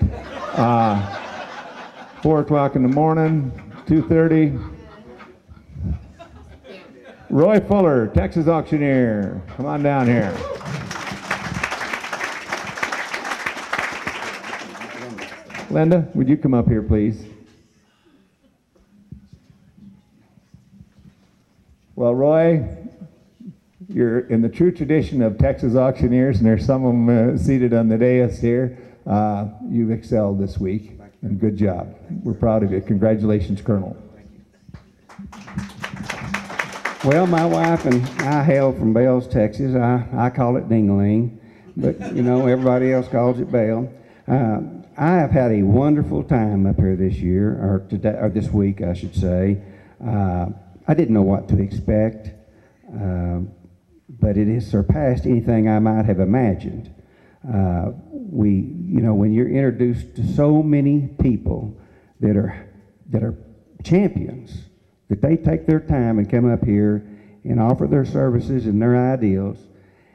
Speaker 5: 4 o'clock in the morning, 2:30. Roy Fuller, Texas Auctioneer. Come on down here. Linda, would you come up here, please? Well, Roy, you're in the true tradition of Texas Auctioneers, and there's some of them seated on the dais here. You've excelled this week, and good job. We're proud of you. Congratulations, Colonel.
Speaker 21: Well, my wife and I hail from Bells, Texas. I call it Ding-a-ling, but you know, everybody else calls it Bell. I have had a wonderful time up here this year, or today, or this week, I should say. I didn't know what to expect, but it has surpassed anything I might have imagined. You know, when you're introduced to so many people that are champions, that they take their time and come up here and offer their services and their ideals,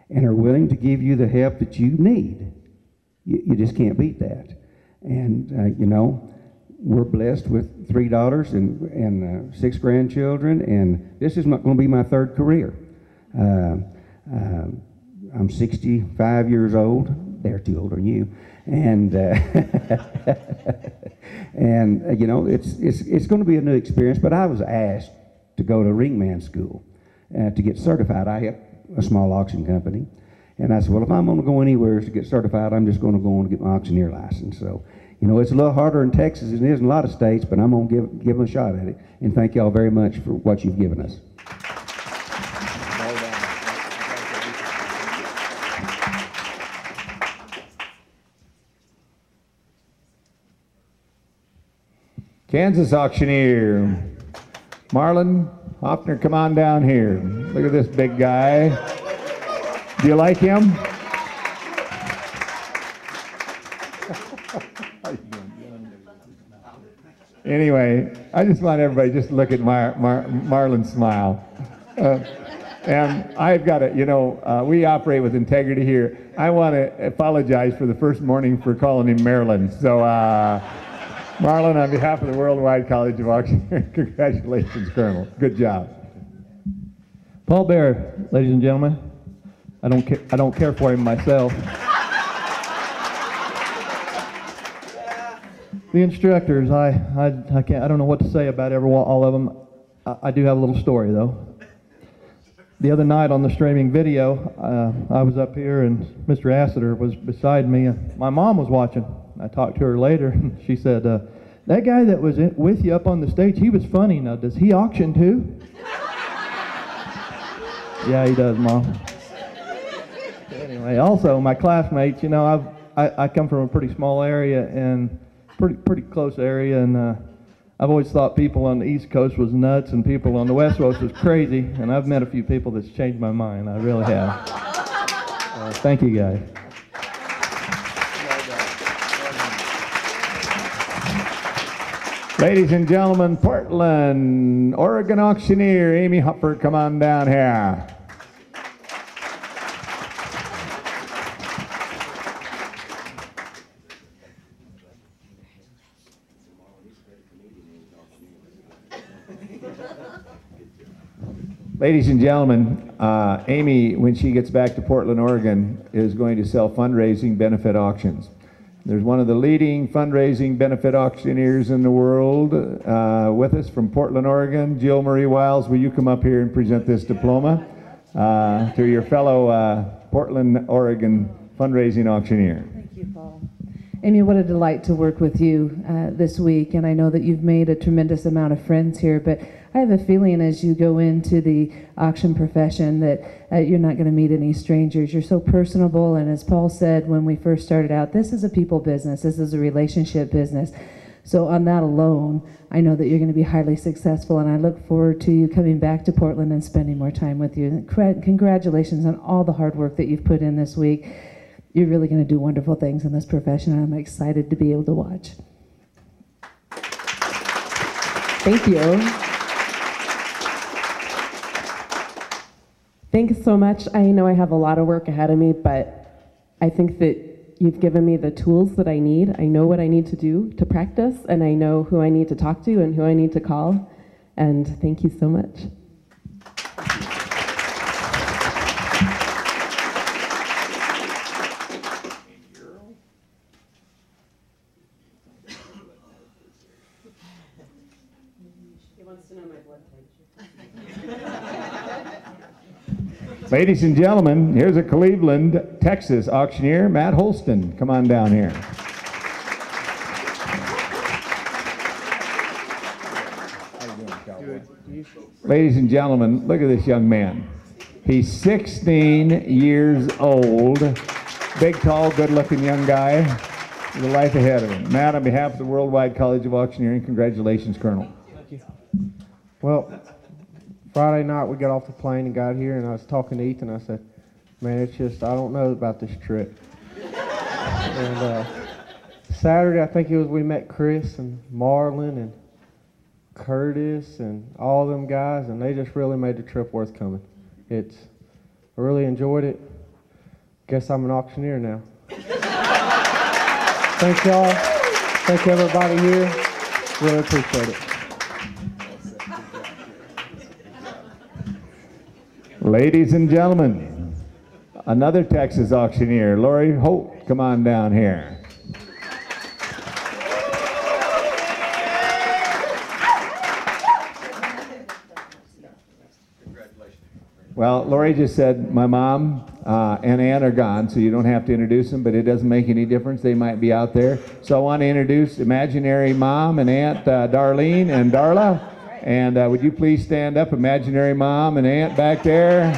Speaker 21: and are willing to give you the help that you need, you just can't beat that. And you know, we're blessed with 3 daughters and 6 grandchildren, and this is not going to be my 3rd career. I'm 65 years old. They're too old than you, and and you know, it's going to be a new experience. But I was asked to go to ringman school to get certified. I have a small auction company. And I said, well, if I'm going to go anywhere to get certified, I'm just going to go on and get my auctioneer license. So, you know, it's a little harder in Texas than it is in a lot of states, but I'm going to give them a shot at it. And thank y'all very much for what you've given us.
Speaker 5: Kansas Auctioneer. Marlon Hoffner, come on down here. Look at this big guy. Do you like him? Anyway, I just want everybody just to look at Marlon smile. And I've got to, we operate with integrity here. I want to apologize for the first morning for calling him Maryland. So, Marlon, on behalf of the Worldwide College of Auctioneering, congratulations, Colonel. Good job.
Speaker 3: Paul Bear, ladies and gentlemen. I don't care for him myself. The instructors, I don't know what to say about all of them. I do have a little story though. The other night on the streaming video, I was up here and Mr. Assiter was beside me. My mom was watching. I talked to her later, and she said, that guy that was with you up on the stage, he was funny. Now, does he auction too? Yeah, he does, Mom. Anyway, also, my classmates, I come from a pretty small area and pretty close area, and I've always thought people on the East Coast was nuts and people on the West Coast was crazy, and I've met a few people that's changed my mind. I really have. Thank you, guys.
Speaker 5: Ladies and gentlemen, Portland, Oregon auctioneer Amy Hupper, come on down here. Ladies and gentlemen, Amy, when she gets back to Portland, Oregon, is going to sell fundraising benefit auctions. There's one of the leading fundraising benefit auctioneers in the world with us from Portland, Oregon. Jill Marie Wiles, will you come up here and present this diploma to your fellow Portland, Oregon fundraising auctioneer?
Speaker 22: Thank you, Paul. Amy, what a delight to work with you this week, and I know that you've made a tremendous amount of friends here, but I have a feeling as you go into the auction profession that you're not going to meet any strangers. You're so personable, and as Paul said when we first started out, this is a people business. This is a relationship business. So on that alone, I know that you're going to be highly successful, and I look forward to you coming back to Portland and spending more time with you. Congratulations on all the hard work that you've put in this week. You're really going to do wonderful things in this profession, and I'm excited to be able to watch.
Speaker 23: Thank you. Thanks so much. I know I have a lot of work ahead of me, but I think that you've given me the tools that I need. I know what I need to do to practice, and I know who I need to talk to and who I need to call. And thank you so much.
Speaker 5: Ladies and gentlemen, here's a Cleveland, Texas auctioneer, Matt Holston. Come on down here. Ladies and gentlemen, look at this young man. He's 16 years old. Big, tall, good-looking young guy with a life ahead of him. Matt, on behalf of the Worldwide College of Auctioneering, congratulations, Colonel.
Speaker 20: Thank you. Well, Friday night we got off the plane and got here, and I was talking to Ethan. I said, man, it's just, I don't know about this trip. And Saturday, I think it was, we met Chris and Marlon and Curtis and all them guys, and they just really made the trip worth coming. I really enjoyed it. Guess I'm an auctioneer now. Thank y'all. Thank everybody here. Really appreciate it.
Speaker 5: Ladies and gentlemen, another Texas auctioneer, Lori Holt, come on down here. Well, Lori just said my mom and aunt are gone, so you don't have to introduce them, but it doesn't make any difference. They might be out there. So I want to introduce imaginary mom and aunt Darlene and Darla. And would you please stand up, imaginary mom and aunt back there?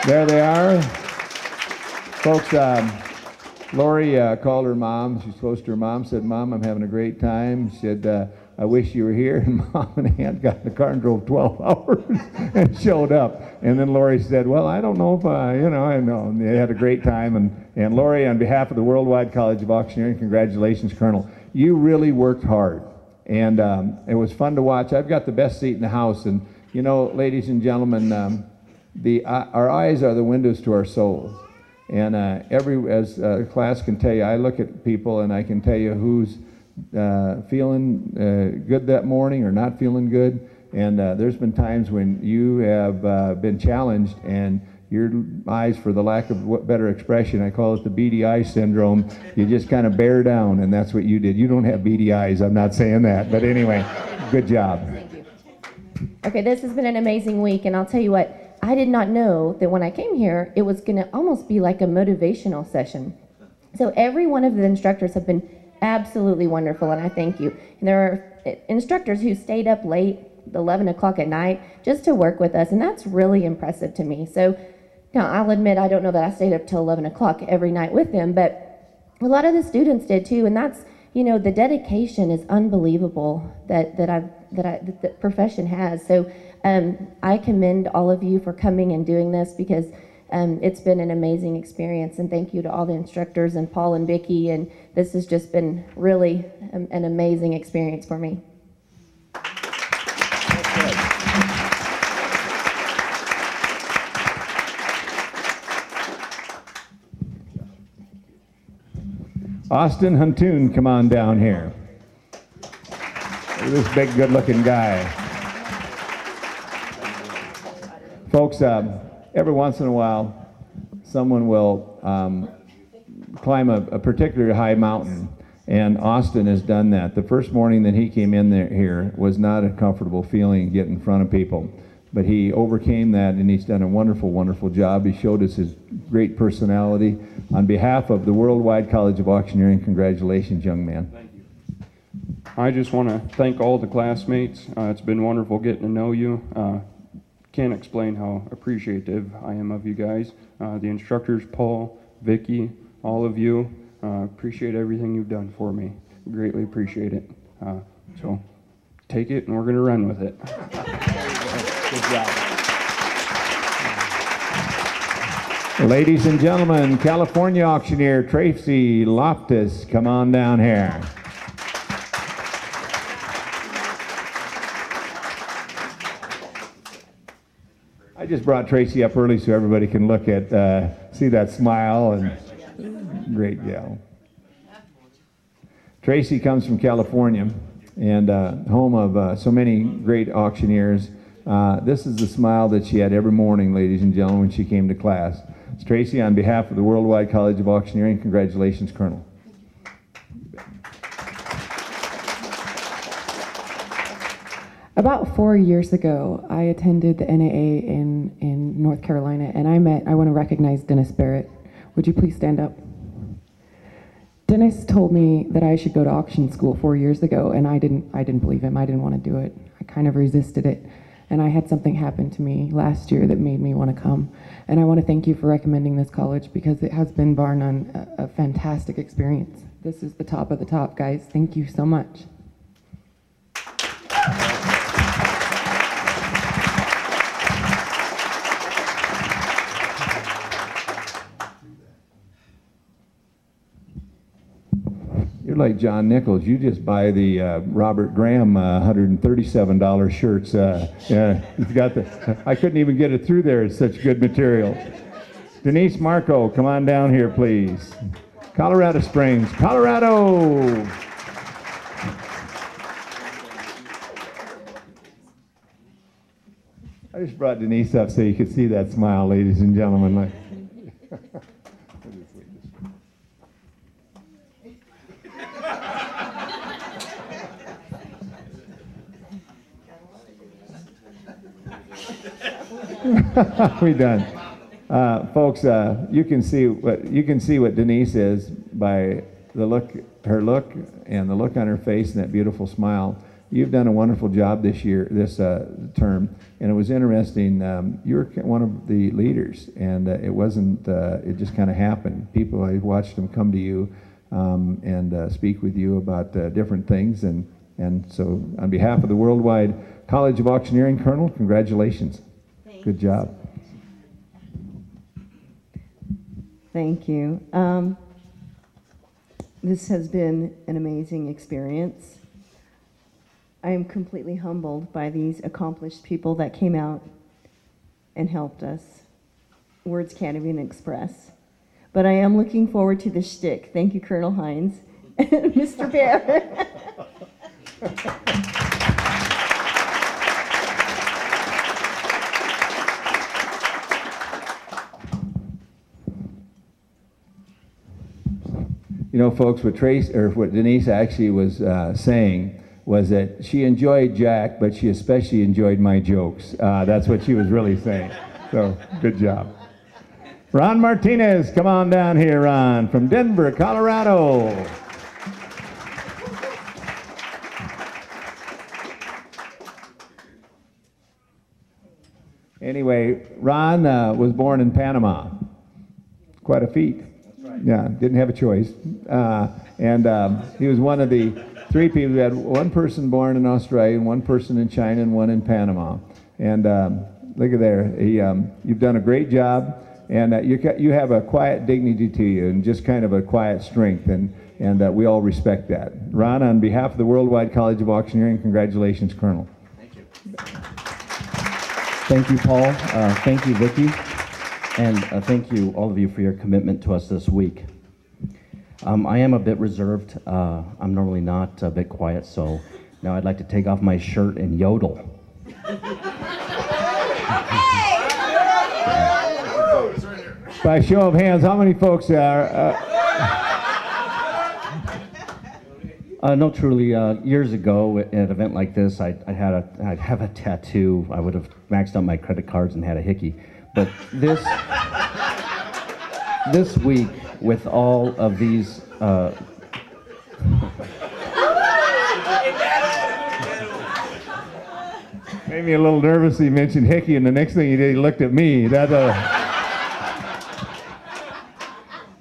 Speaker 5: There they are. Folks, Lori called her mom. She spoke to her mom, said, Mom, I'm having a great time. She said, I wish you were here. And Mom and Aunt got in the car and drove 12 hours and showed up. And then Lori said, well, I don't know if I know. And they had a great time. And Lori, on behalf of the Worldwide College of Auctioneering, congratulations, Colonel. You really worked hard. And it was fun to watch. I've got the best seat in the house. And, you know, ladies and gentlemen, our eyes are the windows to our souls. And as class can tell you, I look at people and I can tell you who's feeling good that morning or not feeling good. And there's been times when you have been challenged and your eyes, for the lack of better expression, I call it the beady eye syndrome, you just kind of bear down, and that's what you did. You don't have beady eyes, I'm not saying that, but anyway, good job.
Speaker 1: Thank you. Okay, this has been an amazing week, and I'll tell you what, I did not know that when I came here, it was going to almost be like a motivational session. So every one of the instructors have been absolutely wonderful, and I thank you. And there are instructors who stayed up late, 11 o'clock at night, just to work with us, and that's really impressive to me. So now, I'll admit I don't know that I stayed up till 11 o'clock every night with them, but a lot of the students did too, and that's, you know, the dedication is unbelievable that the profession has. So I commend all of you for coming and doing this, because it's been an amazing experience, and thank you to all the instructors and Paul and Vicki, and this has just been really an amazing experience for me.
Speaker 5: Austin Huntoon, come on down here. Look at this big, good-looking guy. Folks, every once in a while, someone will climb a particularly high mountain, and Austin has done that. The first morning that he came in here was not a comfortable feeling, getting in front of people. But he overcame that, and he's done a wonderful, wonderful job. He showed us his great personality. On behalf of the Worldwide College of Auctioneering, congratulations, young man.
Speaker 4: Thank you. I just want to thank all the classmates. It's been wonderful getting to know you. Can't explain how appreciative I am of you guys. The instructors, Paul, Vicki, all of you, appreciate everything you've done for me. Greatly appreciate it. So take it, and we're going to run with it.
Speaker 5: Good job. Ladies and gentlemen, California auctioneer Tracy Loftus, come on down here. I just brought Tracy up early so everybody can look at, see that smile, and great gal. Tracy comes from California, and home of so many great auctioneers. This is the smile that she had every morning, ladies and gentlemen, when she came to class. It's Tracy, on behalf of the Worldwide College of Auctioneering, congratulations, Colonel.
Speaker 22: About 4 years ago, I attended the NAA in North Carolina, and I want to recognize Dennis Barrett. Would you please stand up? Dennis told me that I should go to auction school 4 years ago, and I didn't believe him. I didn't want to do it. I kind of resisted it. And I had something happen to me last year that made me want to come. And I want to thank you for recommending this college, because it has been, bar none, a fantastic experience. This is the top of the top, guys. Thank you so much.
Speaker 5: You're like John Nichols. You just buy the Robert Graham $137 shirts. Yeah, you've got the. I couldn't even get it through there. It's such good material. Denise Marco, come on down here, please. Colorado Springs, Colorado. I just brought Denise up so you could see that smile, ladies and gentlemen. We done, folks. You can see what Denise is by the look, her look, and the look on her face, and that beautiful smile. You've done a wonderful job this year, this term, and it was interesting. You were one of the leaders, and it wasn't. It just kind of happened. People, I watched them come to you and speak with you about different things, and so on behalf of the Worldwide College of Auctioneering, Colonel, congratulations. Good job.
Speaker 6: Thank you. This has been an amazing experience. I am completely humbled by these accomplished people that came out and helped us. Words can't even express. But I am looking forward to the shtick. Thank you, Colonel Hines. Mr. Bear.
Speaker 5: You know, folks, what Denise actually was saying was that she enjoyed Jack, but she especially enjoyed my jokes. That's what she was really saying. So, good job. Ron Martinez, come on down here, Ron, from Denver, Colorado. Anyway, Ron was born in Panama. Quite a feat. Yeah, didn't have a choice. He was one of the 3 people. We had one person born in Australia, and one person in China, and one in Panama. And look at there. You've done a great job, and you have a quiet dignity to you, and just kind of a quiet strength, and we all respect that. Ron, on behalf of the Worldwide College of Auctioneering, congratulations, Colonel.
Speaker 8: Thank you. Thank you, Paul. Thank you, Vicki. And thank you, all of you, for your commitment to us this week. I am a bit reserved. I'm normally not, a bit quiet, so now I'd like to take off my shirt and yodel.
Speaker 5: By show of hands, how many folks are...
Speaker 8: No, truly, years ago at an event like this, I'd have a tattoo. I would have maxed out my credit cards and had a hickey. But this week, with all of these
Speaker 5: made me a little nervous. He mentioned hickey, and the next thing he did, he looked at me.
Speaker 8: I've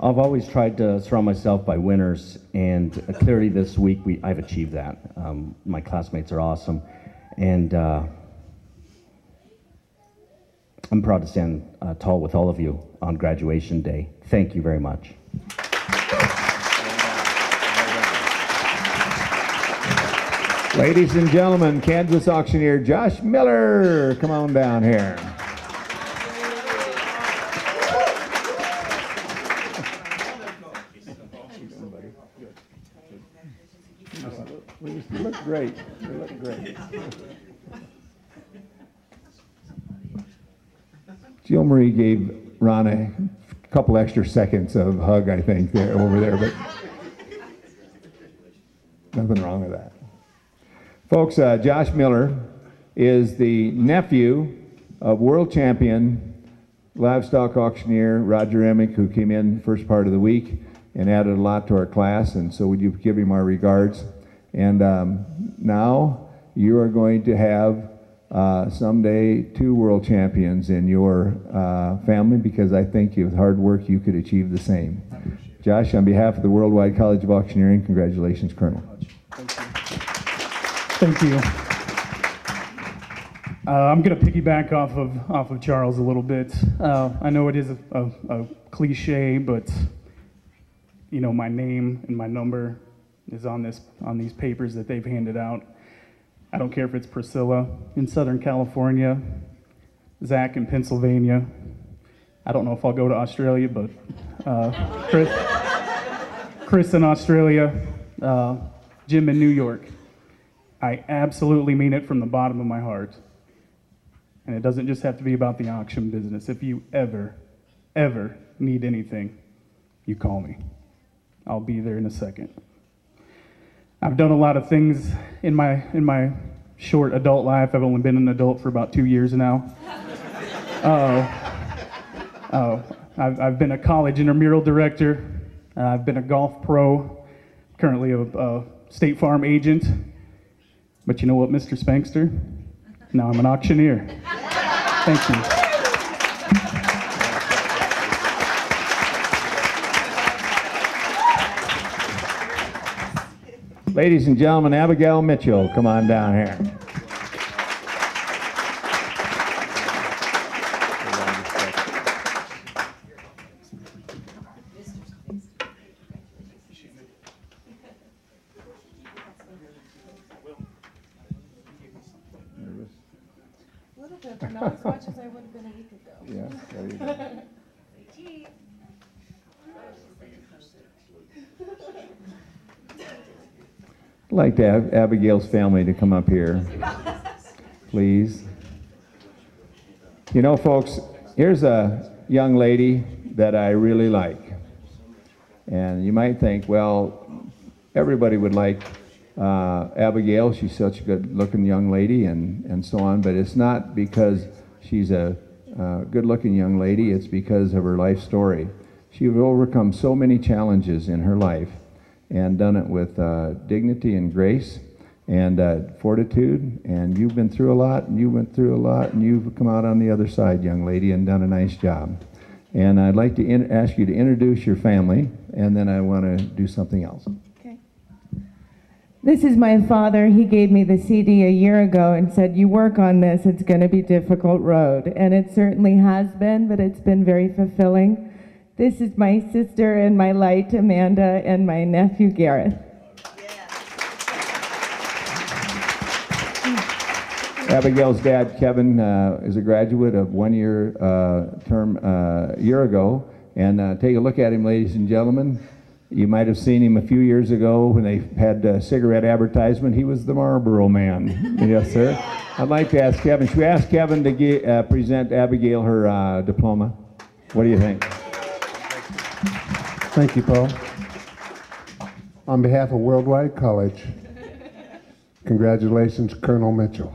Speaker 8: always tried to surround myself by winners, and clearly this week I've achieved that. My classmates are awesome, and I'm proud to stand tall with all of you on graduation day. Thank you very much.
Speaker 5: Ladies and gentlemen, Kansas auctioneer Josh Miller, come on down here. You look great. You look great. Jill Marie gave Ron a couple extra seconds of hug, I think, over there, but nothing wrong with that. Folks, Josh Miller is the nephew of world champion livestock auctioneer Roger Emick, who came in first part of the week and added a lot to our class, and so would you give him our regards. And now you are going to have someday 2 world champions in your family, because I think with hard work you could achieve the same. Josh, on behalf of the Worldwide College of Auctioneering, congratulations, Colonel.
Speaker 9: Thank you. I'm going to piggyback off of Charles a little bit. I know it is a cliche, but you know, my name and my number is on these papers that they've handed out. I don't care if it's Priscilla in Southern California, Zach in Pennsylvania. I don't know if I'll go to Australia, but Chris in Australia, Jim in New York. I absolutely mean it from the bottom of my heart. And it doesn't just have to be about the auction business. If you ever need anything, you call me. I'll be there in a second. I've done a lot of things in my short adult life. I've only been an adult for about 2 years now. I've been a college intramural director. I've been a golf pro, currently a State Farm agent. But you know what, Mr. Spankster? Now I'm an auctioneer. Thank you.
Speaker 5: Ladies and gentlemen, Abigail Mitchell, come on down here.
Speaker 11: Not as much as I would have been a week ago.
Speaker 5: Yeah, there you go. I'd like to have Abigail's family to come up here, please. You know, folks, here's a young lady that I really like. And you might think, well, everybody would like Abigail. She's such a good-looking young lady and so on. But it's not because she's a good-looking young lady. It's because of her life story. She's overcome so many challenges in her life and done it with dignity and grace and fortitude. And you've been through a lot, and you went through a lot, and you've come out on the other side, young lady, and done a nice job. And I'd like to ask you to introduce your family, and then I want to do something else.
Speaker 12: This is my father. He gave me the CD a year ago and said, you work on this, it's going to be a difficult road. And it certainly has been, but it's been very fulfilling. This is my sister and my light, Amanda, and my nephew, Gareth.
Speaker 5: Abigail's dad, Kevin, is a graduate of one-year term a year ago. And take a look at him, ladies and gentlemen. You might have seen him a few years ago when they had a cigarette advertisement. He was the Marlboro Man. Yes, sir. I'd like to ask Kevin. Should we ask Kevin to present Abigail her diploma? What do you think?
Speaker 13: Thank you, Paul. On behalf of Worldwide College, congratulations, Colonel Mitchell.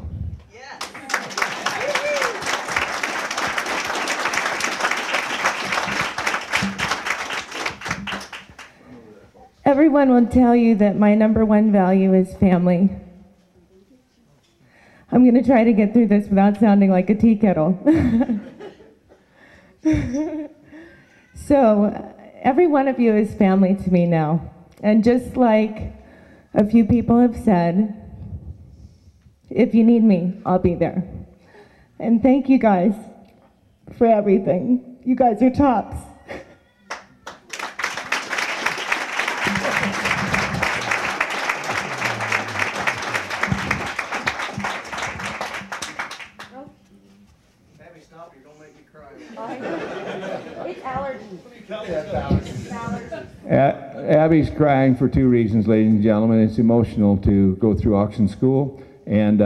Speaker 12: Everyone will tell you that my #1 value is family. I'm going to try to get through this without sounding like a tea kettle. So, every one of you is family to me now. And just like a few people have said, if you need me, I'll be there. And thank you guys for everything. You guys are tops.
Speaker 5: Abby's crying for two reasons, ladies and gentlemen. It's emotional to go through auction school and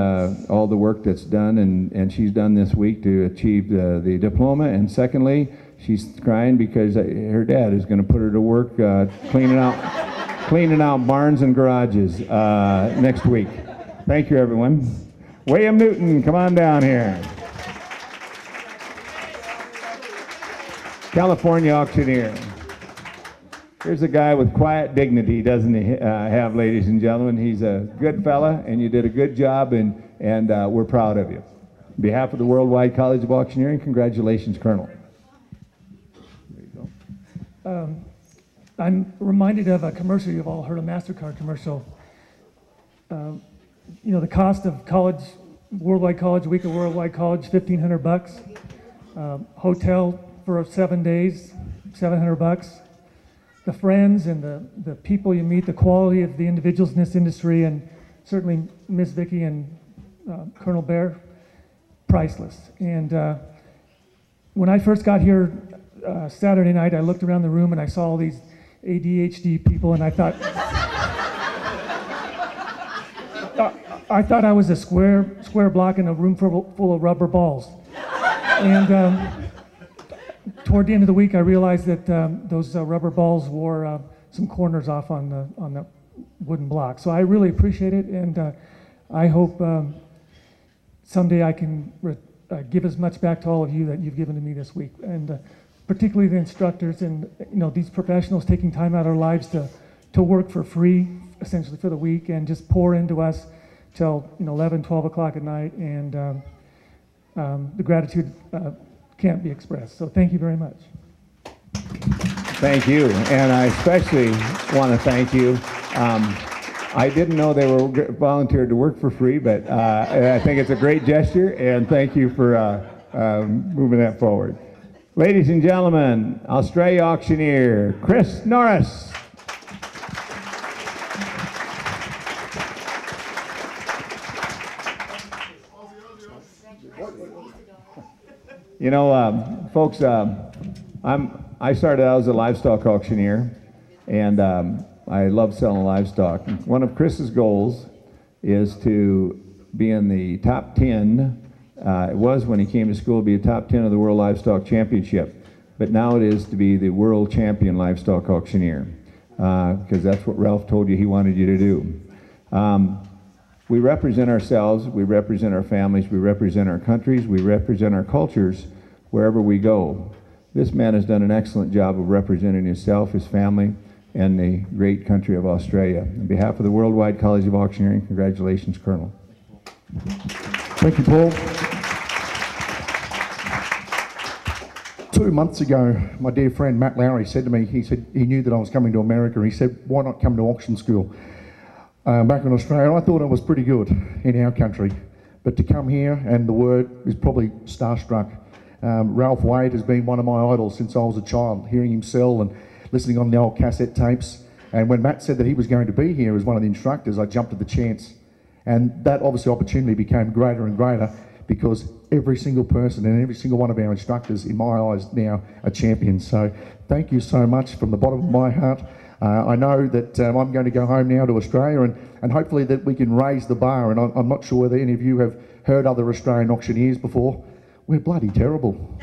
Speaker 5: all the work that's done and she's done this week to achieve the diploma. And secondly, she's crying because her dad is going to put her to work cleaning out barns and garages next week. Thank you, everyone. William Newton, come on down here. California auctioneer. Here's a guy with quiet dignity, doesn't he have, ladies and gentlemen? He's a good fella, and you did a good job, and we're proud of you. On behalf of the Worldwide College of Auctioneering, congratulations, Colonel. There you go.
Speaker 24: I'm reminded of a commercial. You've all heard a MasterCard commercial. You know, the cost of college, Worldwide College, week of Worldwide College, $1,500. Hotel for 7 days, $700. The friends and the people you meet, the quality of the individuals in this industry, and certainly Ms. Vicki and Colonel Bear, priceless. And when I first got here Saturday night, I looked around the room and I saw all these ADHD people, and I thought, I was a square block in a room full of rubber balls. And toward the end of the week, I realized that those rubber balls wore some corners off on the wooden block. So I really appreciate it, and I hope someday I can give as much back to all of you that you've given to me this week, and particularly the instructors and these professionals taking time out of their lives to work for free, essentially for the week, and just pour into us till 11, 12 o'clock at night, and the gratitude can't be expressed. So thank you very much.
Speaker 5: Thank you, and I especially want to thank you. I didn't know they were volunteered to work for free, but I think it's a great gesture, and thank you for moving that forward. Ladies and gentlemen, Australia auctioneer Chris Norris. You know, folks, I started out as a livestock auctioneer, and I love selling livestock. One of Chris's goals is to be in the top 10. It was when he came to school, be a top 10 of the World Livestock Championship. But now it is to be the world champion livestock auctioneer, because that's what Ralph told you he wanted you to do. We represent ourselves, we represent our families, we represent our countries, we represent our cultures wherever we go. This man has done an excellent job of representing himself, his family, and the great country of Australia. On behalf of the Worldwide College of Auctioneering, congratulations, Colonel.
Speaker 2: Thank you, Paul. 2 months ago, my dear friend Matt Lowry said to me, he said he knew that I was coming to America. He said, why not come to auction school back in Australia? I thought it was pretty good in our country. But to come here, and the word is probably starstruck. Ralph Wade has been one of my idols since I was a child, hearing him sell and listening on the old cassette tapes. And when Matt said that he was going to be here as one of the instructors, I jumped at the chance. And that obviously opportunity became greater and greater, because every single person and every single one of our instructors, in my eyes now, are champions. So thank you so much from the bottom of my heart. I know that I'm going to go home now to Australia, and hopefully that we can raise the bar. And I'm not sure whether any of you have heard other Australian auctioneers before. We're bloody terrible.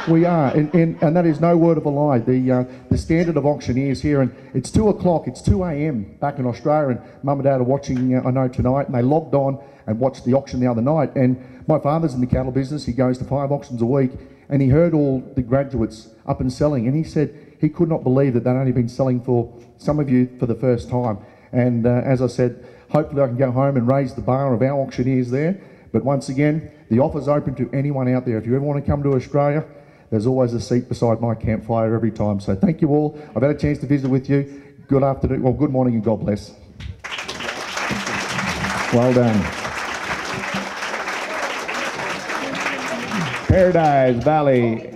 Speaker 2: We are, and that is no word of a lie. The standard of auctioneers here, and it's 2 o'clock, it's 2 a.m. back in Australia, and Mum and Dad are watching, I know, tonight, and they logged on and watched the auction the other night. And my father's in the cattle business, he goes to 5 auctions a week, and he heard all the graduates up and selling, and he said he could not believe that they'd only been selling for some of you for the first time. And as I said, hopefully I can go home and raise the bar of our auctioneers there. But once again, the offer's open to anyone out there. If you ever want to come to Australia, there's always a seat beside my campfire every time. So thank you all. I've had a chance to visit with you. Good afternoon, well, good morning and God bless.
Speaker 5: Well done. Paradise Valley.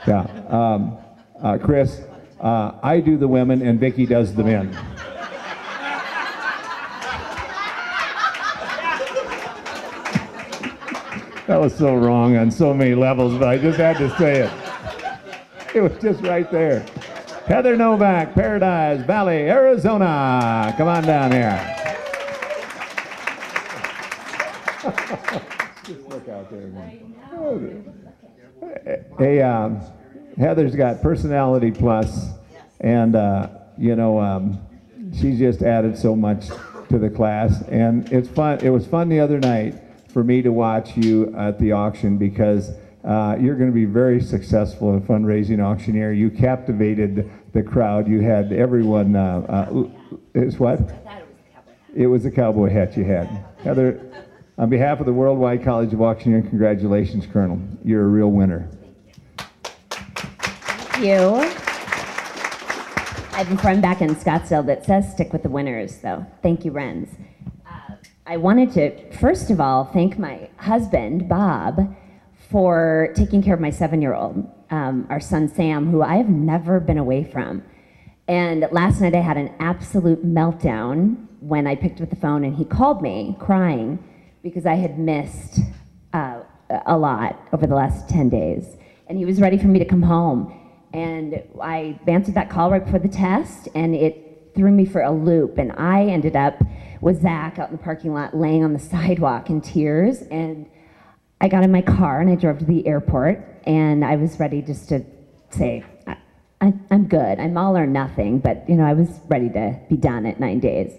Speaker 5: Yeah. Chris, I do the women and Vicki does the men. That was so wrong on so many levels, but I just had to say it. It was just right there. Heather Novak, Paradise Valley, Arizona. Come on down here. Just look out there, man. Hey, Heather's got personality plus, and you know, she's just added so much to the class, and it's fun. It was fun the other night for me to watch you at the auction, because you're going to be very successful in fundraising auctioneer. You captivated the crowd. You had everyone. It's what? It was a cowboy hat you had. Heather, on behalf of the Worldwide College of Auctioneering, congratulations, Colonel. You're a real winner.
Speaker 14: Thank you. I have a friend back in Scottsdale that says stick with the winners, though. Thank you, Renz. I wanted to, first of all, thank my husband, Bob, for taking care of my 7-year-old, our son, Sam, who I have never been away from. And last night I had an absolute meltdown when I picked up the phone and he called me crying because I had missed a lot over the last 10 days. And he was ready for me to come home. And I answered that call right before the test, and it threw me for a loop. And I ended up with Zach out in the parking lot laying on the sidewalk in tears. And I got in my car and I drove to the airport, and I was ready just to say, I'm good. I'm all or nothing. But, you know, I was ready to be done at 9 days.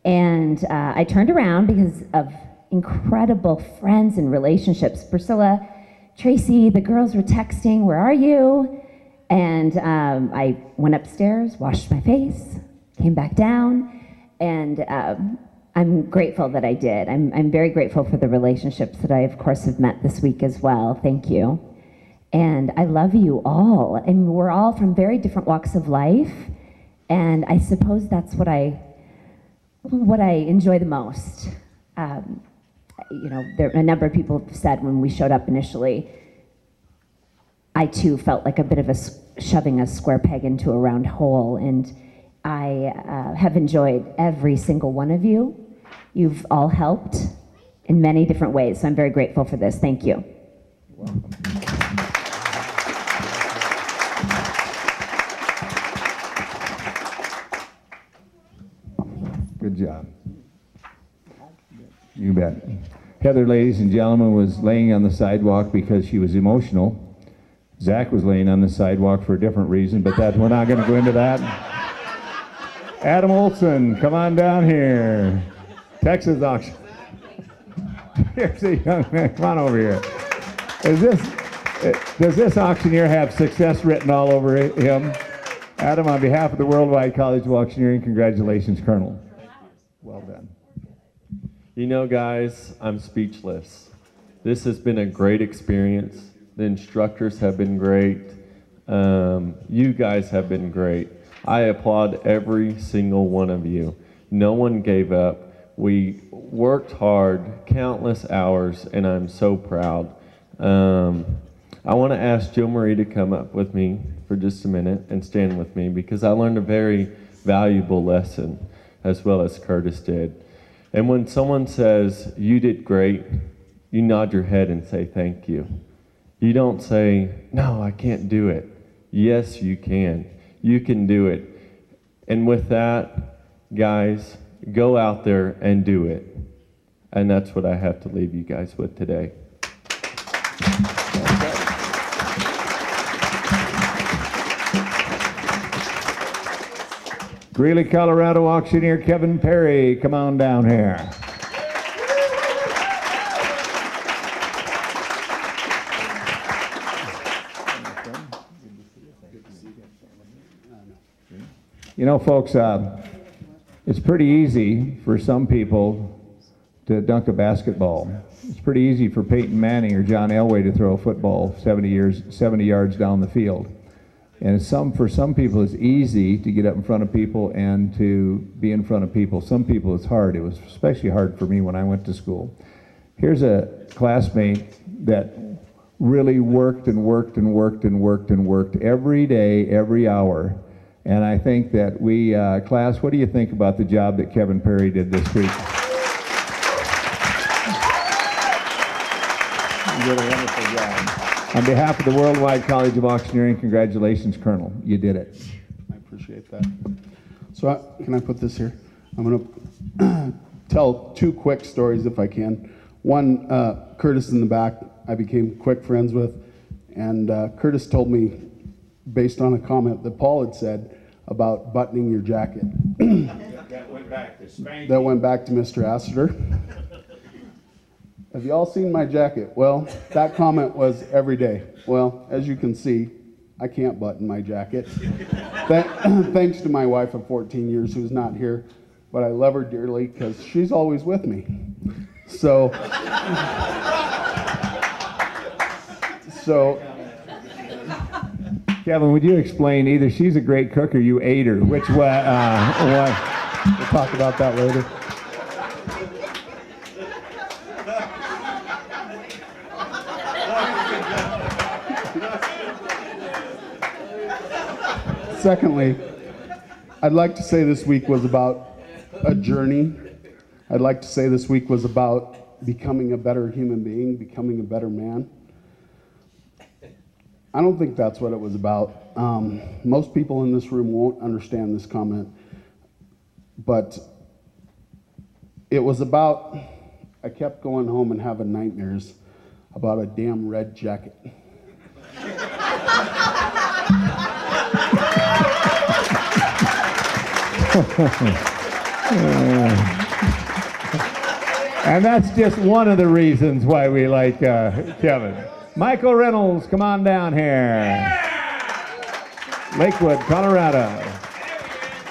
Speaker 14: And I turned around because of incredible friends and relationships. Priscilla, Tracy, the girls were texting, where are you? And I went upstairs, washed my face, came back down, and I'm grateful that I did. I'm very grateful for the relationships that I, of course, have met this week as well. Thank you. And I love you all. And we're all from very different walks of life, and I suppose that's what I enjoy the most. You know, a number of people have said when we showed up initially, I too felt like a bit of shoving a square peg into a round hole, and I have enjoyed every single one of you. You've all helped in many different ways, so I'm very grateful for this. Thank you.
Speaker 5: Good job. You bet. Heather, ladies and gentlemen, was laying on the sidewalk because she was emotional. Zach was laying on the sidewalk for a different reason, but we're not going to go into that. Adam Olson, come on down here. Texas auction. Here's a young man. Come on over here. Does this auctioneer have success written all over him? Adam, on behalf of the Worldwide College of Auctioneering, congratulations, Colonel. Well done.
Speaker 15: You know, guys, I'm speechless. This has been a great experience. The instructors have been great. You guys have been great. I applaud every single one of you. No one gave up. We worked hard, countless hours, and I'm so proud. I want to ask Jill Marie to come up with me for just a minute and stand with me, because I learned a very valuable lesson, as well as Curtis did. And when someone says, you did great, you nod your head and say thank you. You don't say, no, I can't do it. Yes, you can. You can do it. And with that, guys, go out there and do it. And that's what I have to leave you guys with today.
Speaker 5: Greeley, Colorado auctioneer Kevin Perry, come on down here. You know, folks, it's pretty easy for some people to dunk a basketball. It's pretty easy for Peyton Manning or John Elway to throw a football 70 yards down the field. And for some people, it's easy to get up in front of people and to be in front of people. Some people, it's hard. It was especially hard for me when I went to school. Here's a classmate that really worked and worked and worked and worked and worked every day, every hour. And I think that class, what do you think about the job that Kevin Perry did this week? You did a wonderful job. On behalf of the Worldwide College of Auctioneering, congratulations, Colonel. You did it.
Speaker 16: I appreciate that. So can I put this here? I'm going to tell two quick stories if I can. One, Curtis in the back, I became quick friends with. And Curtis told me, based on a comment that Paul had said about buttoning your jacket.
Speaker 5: That went back to Spanky.
Speaker 16: That went back to Mr. Assiter. Have you all seen my jacket? Well, that comment was every day. Well, as you can see, I can't button my jacket. Thanks to my wife of 14 years who's not here, but I love her dearly because she's always with me. So
Speaker 5: Kevin, would you explain, either she's a great cook or you ate her? Which way?
Speaker 16: We'll talk about that later. Secondly, I'd like to say this week was about a journey. I'd like to say this week was about becoming a better human being, becoming a better man. I don't think that's what it was about. Most people in this room won't understand this comment, but it was about, I kept going home and having nightmares about a damn red jacket.
Speaker 5: And that's just one of the reasons why we like Kevin. Michael Reynolds, come on down here. Lakewood, Colorado.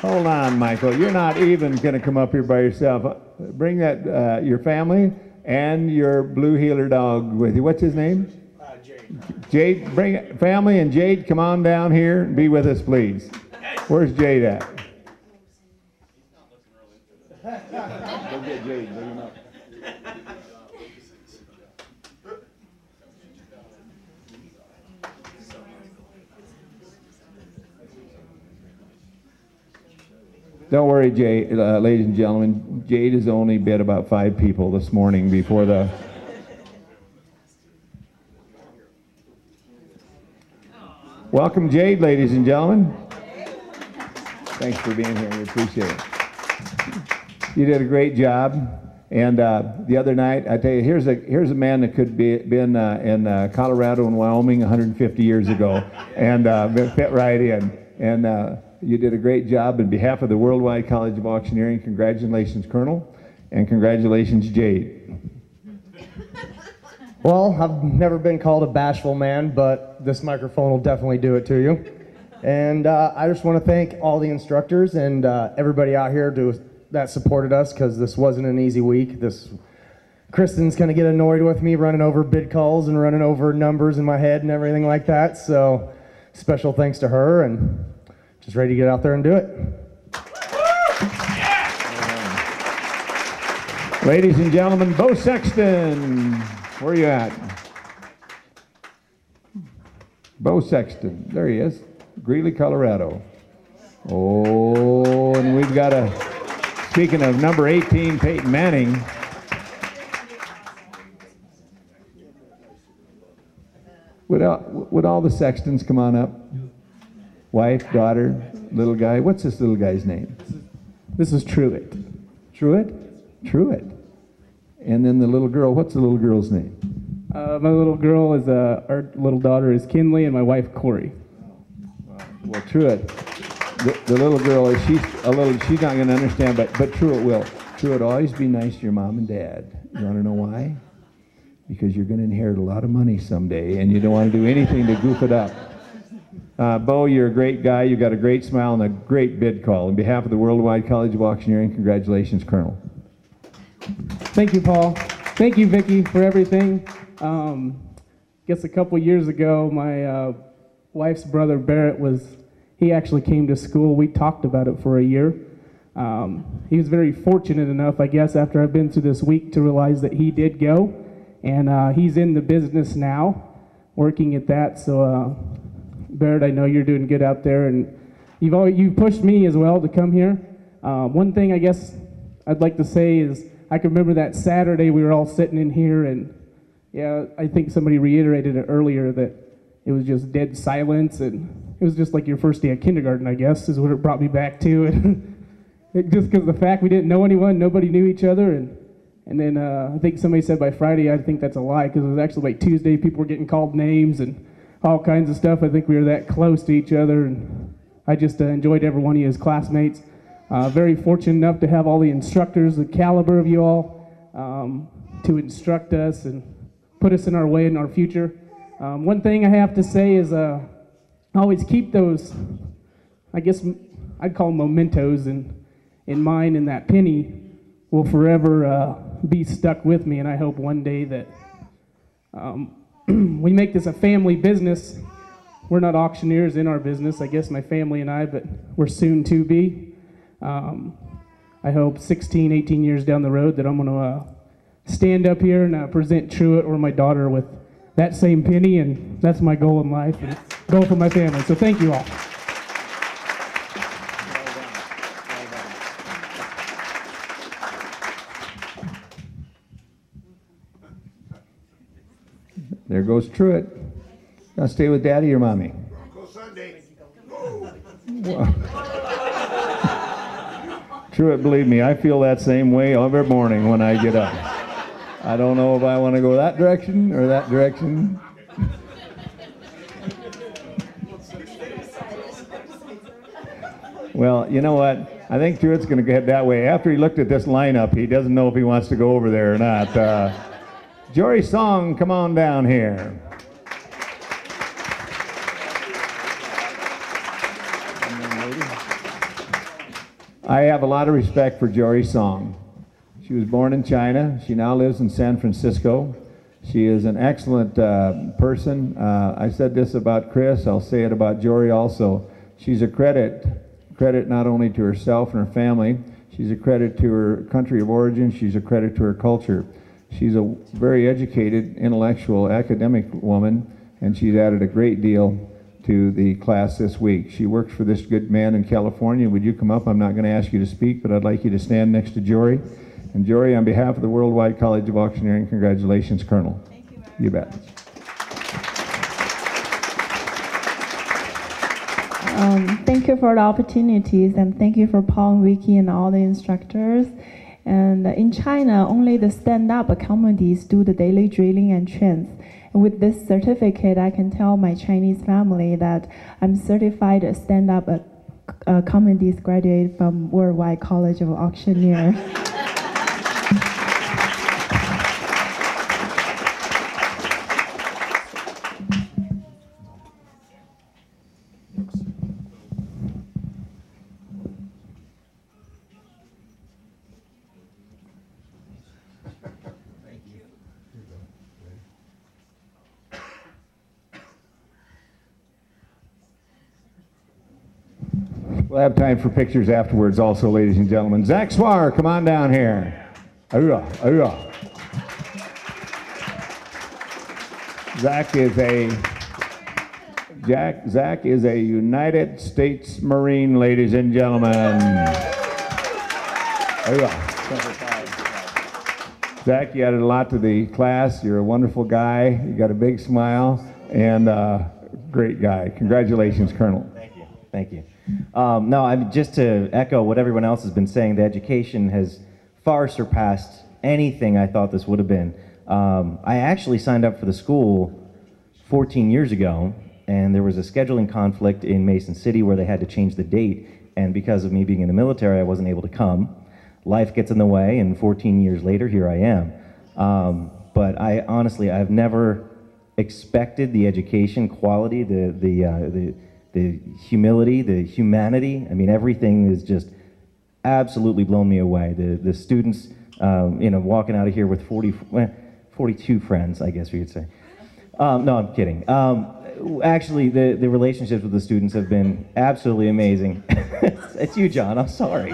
Speaker 5: Hold on, Michael. You're not even going to come up here by yourself. Bring that your family and your blue heeler dog with you. What's his name? Jade. Jade, bring family and Jade, come on down here and be with us, please. Where's Jade at? Go get Jade, bring him up. Don't worry, Jade, ladies and gentlemen. Jade has only bid about 5 people this morning before the... Welcome, Jade, ladies and gentlemen. Thanks for being here. We appreciate it. You did a great job. And the other night, I tell you, here's a man that could been in Colorado and Wyoming 150 years ago, and fit right in. And you did a great job. On behalf of the Worldwide College of Auctioneering, congratulations, Colonel, and congratulations, Jade.
Speaker 7: Well, I've never been called a bashful man, but this microphone will definitely do it to you. And I just want to thank all the instructors and everybody out here that supported us, because this wasn't an easy week. Kristen's going to get annoyed with me running over bid calls and running over numbers in my head and everything like that. So special thanks to her, and just ready to get out there and do it.
Speaker 5: Ladies and gentlemen, Bo Sexton, where are you at? Bo Sexton, there he is, Greeley, Colorado. Oh, and we've got speaking of number 18, Peyton Manning. Would all the Sextons come on up? Wife, daughter, little guy. What's this little guy's name?
Speaker 9: This is Truett.
Speaker 5: Truett? Truett. And then the little girl, what's the little girl's name?
Speaker 9: My little girl is, our little daughter is Kinley, and my wife, Corey.
Speaker 5: Well, Truett, the little girl, she's not going to understand, but Truett will. Truett, always be nice to your mom and dad. You want to know why? Because you're going to inherit a lot of money someday, and you don't want to do anything to goof it up. Bo, you're a great guy. You've got a great smile and a great bid call. On behalf of the Worldwide College of Auctioneering, congratulations, Colonel.
Speaker 9: Thank you, Paul. Thank you, Vicki, for everything. Guess a couple years ago, my wife's brother, Barrett, he actually came to school. We talked about it for a year. He was very fortunate enough, I guess, after I've been through this week, to realize that he did go. And he's in the business now, working at that. So, Barrett, I know you're doing good out there, and you've pushed me as well to come here. One thing I guess I'd like to say is I can remember that Saturday we were all sitting in here, and yeah, I think somebody reiterated it earlier that it was just dead silence, and it was just like your first day of kindergarten, I guess, is what it brought me back to. Just because of the fact we didn't know anyone, nobody knew each other, and then I think somebody said by Friday, I think that's a lie, because it was actually like Tuesday, people were getting called names and all kinds of stuff. I think we were that close to each other, and I just enjoyed every one of you as classmates. Very fortunate enough to have all the instructors, the caliber of you all, to instruct us and put us in our way in our future. One thing I have to say is always keep those, I guess I'd call them mementos in mind, and that penny will forever be stuck with me, and I hope one day that we make this a family business. We're not auctioneers in our business, I guess my family and I, but we're soon to be. I hope 16, 18 years down the road that I'm going to stand up here and present Truett or my daughter with that same penny, and that's my goal in life and goal for my family. So thank you all.
Speaker 5: There goes Truett. Now stay with Daddy or Mommy? Truett, believe me, I feel that same way every morning when I get up. I don't know if I want to go that direction or that direction. Well, you know what? I think Truett's going to get that way. After he looked at this lineup, he doesn't know if he wants to go over there or not. Jory Song, come on down here. I have a lot of respect for Jory Song. She was born in China. She now lives in San Francisco. She is an excellent person. I said this about Chris. I'll say it about Jory also. She's a credit not only to herself and her family. She's a credit to her country of origin. She's a credit to her culture. She's a very educated, intellectual, academic woman, and she's added a great deal to the class this week. She works for this good man in California. Would you come up? I'm not going to ask you to speak, but I'd like you to stand next to Jory. And Jory, on behalf of the Worldwide College of Auctioneering, congratulations, Colonel. Thank you. You bet.
Speaker 10: Thank you for the opportunities, and thank you for Paul and Vicky and all the instructors. And in China, only the stand-up comedies do the daily drilling and trains. And with this certificate, I can tell my Chinese family that I'm certified stand-up comedies graduate from Worldwide College of Auctioneers.
Speaker 5: We'll have time for pictures afterwards also, ladies and gentlemen. Zach Swar, come on down here. Zach is a United States Marine, ladies and gentlemen. Zach, you added a lot to the class. You're a wonderful guy. You got a big smile and great guy. Congratulations, Colonel.
Speaker 17: Thank you. Thank you. No, I mean, just to echo what everyone else has been saying, the education has far surpassed anything I thought this would have been. I actually signed up for the school 14 years ago, and there was a scheduling conflict in Mason City where they had to change the date, and because of me being in the military, I wasn't able to come. Life gets in the way, and 14 years later, here I am. But I've never expected the education quality, the humility, the humanity. I mean, everything is just absolutely blown me away. The students, walking out of here with 42 friends, I guess we could say. No, I'm kidding. Actually, the relationships with the students have been absolutely amazing. It's you, John. I'm sorry.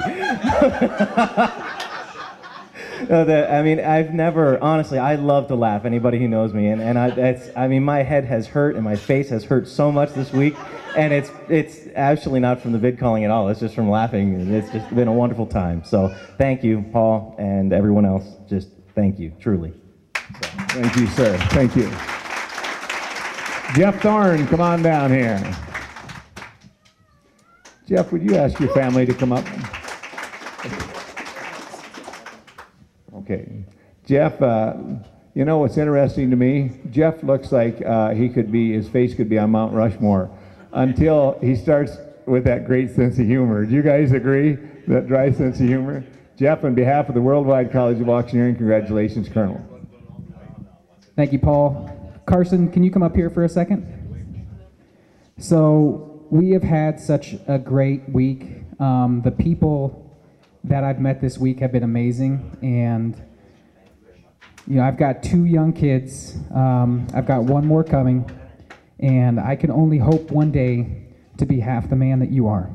Speaker 17: I've never, honestly, I love to laugh. Anybody who knows me, my head has hurt and my face has hurt so much this week, and it's actually not from the vid calling at all. It's just from laughing. It's just been a wonderful time. So thank you, Paul, and everyone else. Just thank you, truly.
Speaker 5: Thank you, sir. Thank you. Jeff Thorne, come on down here. Jeff, would you ask your family to come up? Okay. Jeff, you know what's interesting to me? Jeff looks like his face could be on Mount Rushmore until he starts with that great sense of humor. Do you guys agree? That dry sense of humor? Jeff, on behalf of the Worldwide College of Auctioneering, congratulations, Colonel.
Speaker 18: Thank you, Paul. Carson, can you come up here for a second? So we have had such a great week. The people that I've met this week have been amazing, and I've got 2 young kids. I've got 1 more coming, and I can only hope one day to be half the man that you are.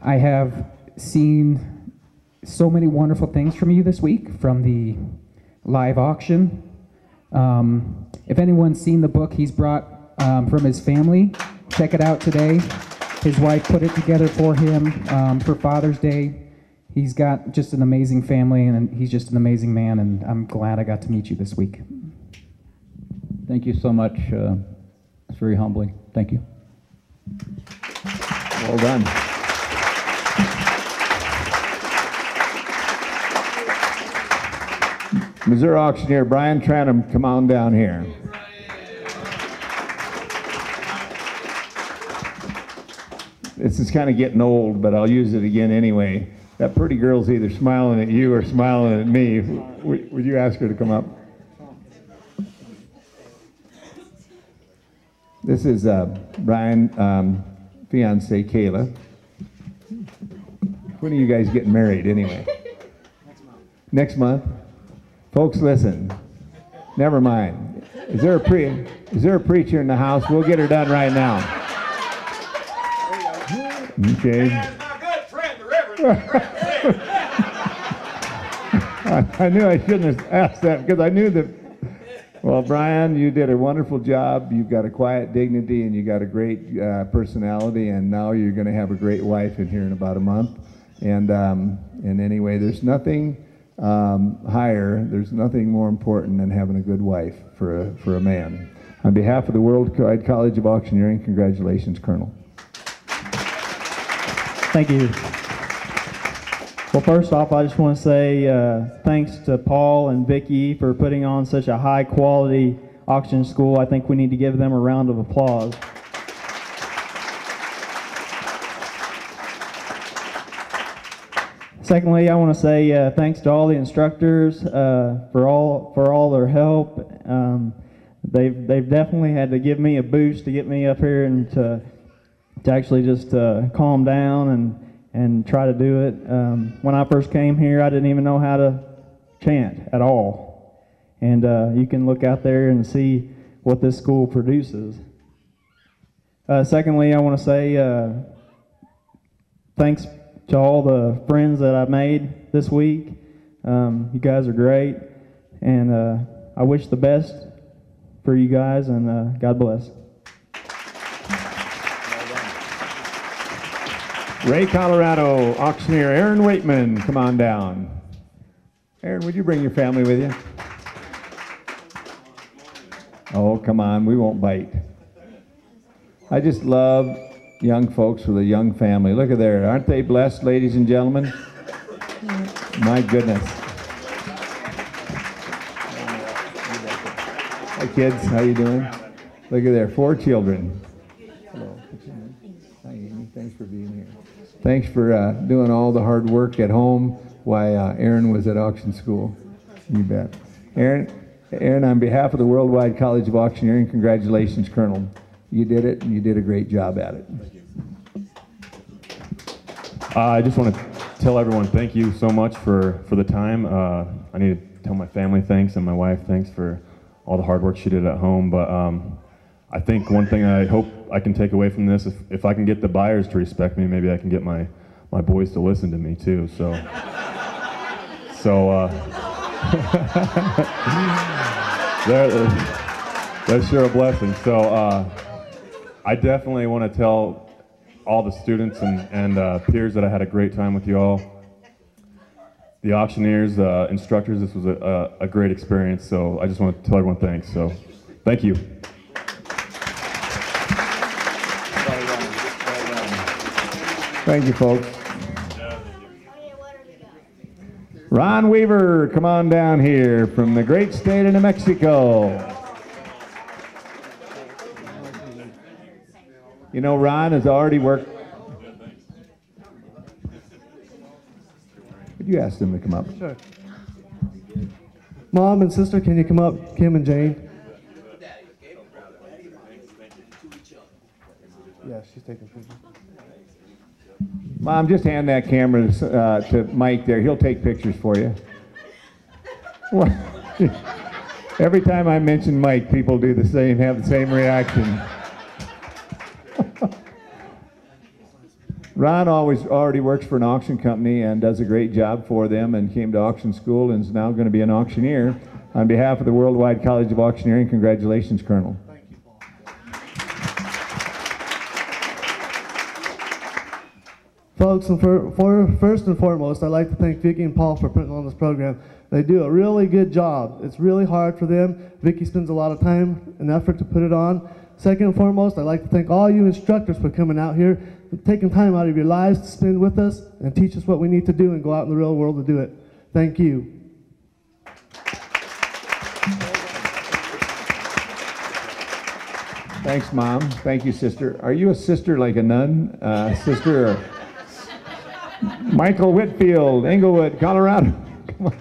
Speaker 18: I have seen so many wonderful things from you this week, from the live auction. If anyone's seen the book he's brought from his family, check it out today. His wife put it together for him for Father's Day. He's got just an amazing family, and he's just an amazing man, and I'm glad I got to meet you this week.
Speaker 19: Thank you so much. It's very humbling. Thank you.
Speaker 5: Well done. Missouri auctioneer Brian Tranum, come on down here. This is kind of getting old, but I'll use it again anyway. That pretty girl's either smiling at you or smiling at me. Would you ask her to come up? This is Brian, fiance Kayla. When are you guys getting married anyway? Next month. Folks, listen. Never mind. Is there a preacher in the house? We'll get her done right now. Okay. I knew I shouldn't have asked that because I knew that Well, Brian, you did a wonderful job. You've got a quiet dignity and you got a great personality, and now you're going to have a great wife in here in about a month. And anyway, there's nothing higher, there's nothing more important than having a good wife for a man. On behalf of the Worldwide College of Auctioneering, congratulations, Colonel.
Speaker 3: Thank you. Well, first off, I just want to say thanks to Paul and Vicki for putting on such a high-quality auction school. I think we need to give them a round of applause. Secondly, I want to say thanks to all the instructors for all their help. They've definitely had to give me a boost to get me up here and to actually just calm down and try to do it. When I first came here, I didn't even know how to chant at all. And you can look out there and see what this school produces. Secondly, I want to say thanks to all the friends that I've made this week. You guys are great, and I wish the best for you guys, and God bless.
Speaker 5: Ray, Colorado, auctioneer Aaron Waitman, come on down. Aaron, would you bring your family with you? Oh, come on, we won't bite. I just love young folks with a young family. Look at there. Aren't they blessed, ladies and gentlemen? My goodness. Hi, kids. How you doing? Look at there. 4 children. Hello. Hi, Amy. Thanks for being here. Thanks for doing all the hard work at home while Aaron was at auction school. You bet. Aaron, on behalf of the Worldwide College of Auctioneering, congratulations, Colonel. You did it, and you did a great job at it.
Speaker 20: I just want to tell everyone thank you so much for the time. I need to tell my family thanks and my wife thanks for all the hard work she did at home. But I think one thing I hope I can take away from this, if I can get the buyers to respect me, maybe I can get my boys to listen to me too. That's sure a blessing. So I definitely want to tell all the students and peers that I had a great time with you all. The auctioneers, instructors, this was a great experience. So I just want to tell everyone thanks. So thank you.
Speaker 5: Thank you, folks. Ron Weaver, come on down here from the great state of New Mexico. You know, Ron has already worked. Could you ask them to come up?
Speaker 21: Sure. Mom and sister, can you come up? Kim and Jane. Yeah, she's taking pictures.
Speaker 5: Mom, just hand that camera to Mike there. He'll take pictures for you. Every time I mention Mike, people do the same, have the same reaction. Ron already works for an auction company and does a great job for them, and came to auction school and is now going to be an auctioneer. On behalf of the Worldwide College of Auctioneering, congratulations, Colonel.
Speaker 21: Thank you, Paul. Folks, and first and foremost, I'd like to thank Vicki and Paul for putting on this program. They do a really good job. It's really hard for them. Vicki spends a lot of time and effort to put it on. Second and foremost, I'd like to thank all you instructors for coming out here, taking time out of your lives to spend with us and teach us what we need to do and go out in the real world to do it. Thank you.
Speaker 5: Thanks, Mom. Thank you, sister. Are you a sister like a nun? Sister? Or... Michael Whitfield, Englewood, Colorado. Come on.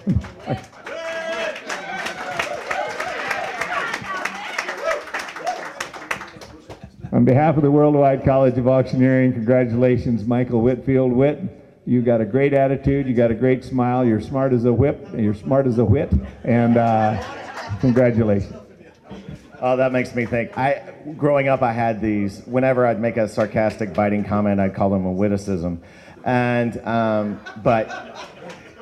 Speaker 5: On behalf of the Worldwide College of Auctioneering, congratulations, Michael Whitfield. Whit, you got a great attitude, you got a great smile, you're smart as a whip, and you're smart as a wit, and congratulations.
Speaker 23: Oh, that makes me think. Growing up, I had these, whenever I'd make a sarcastic, biting comment, I'd call them a witticism. And, but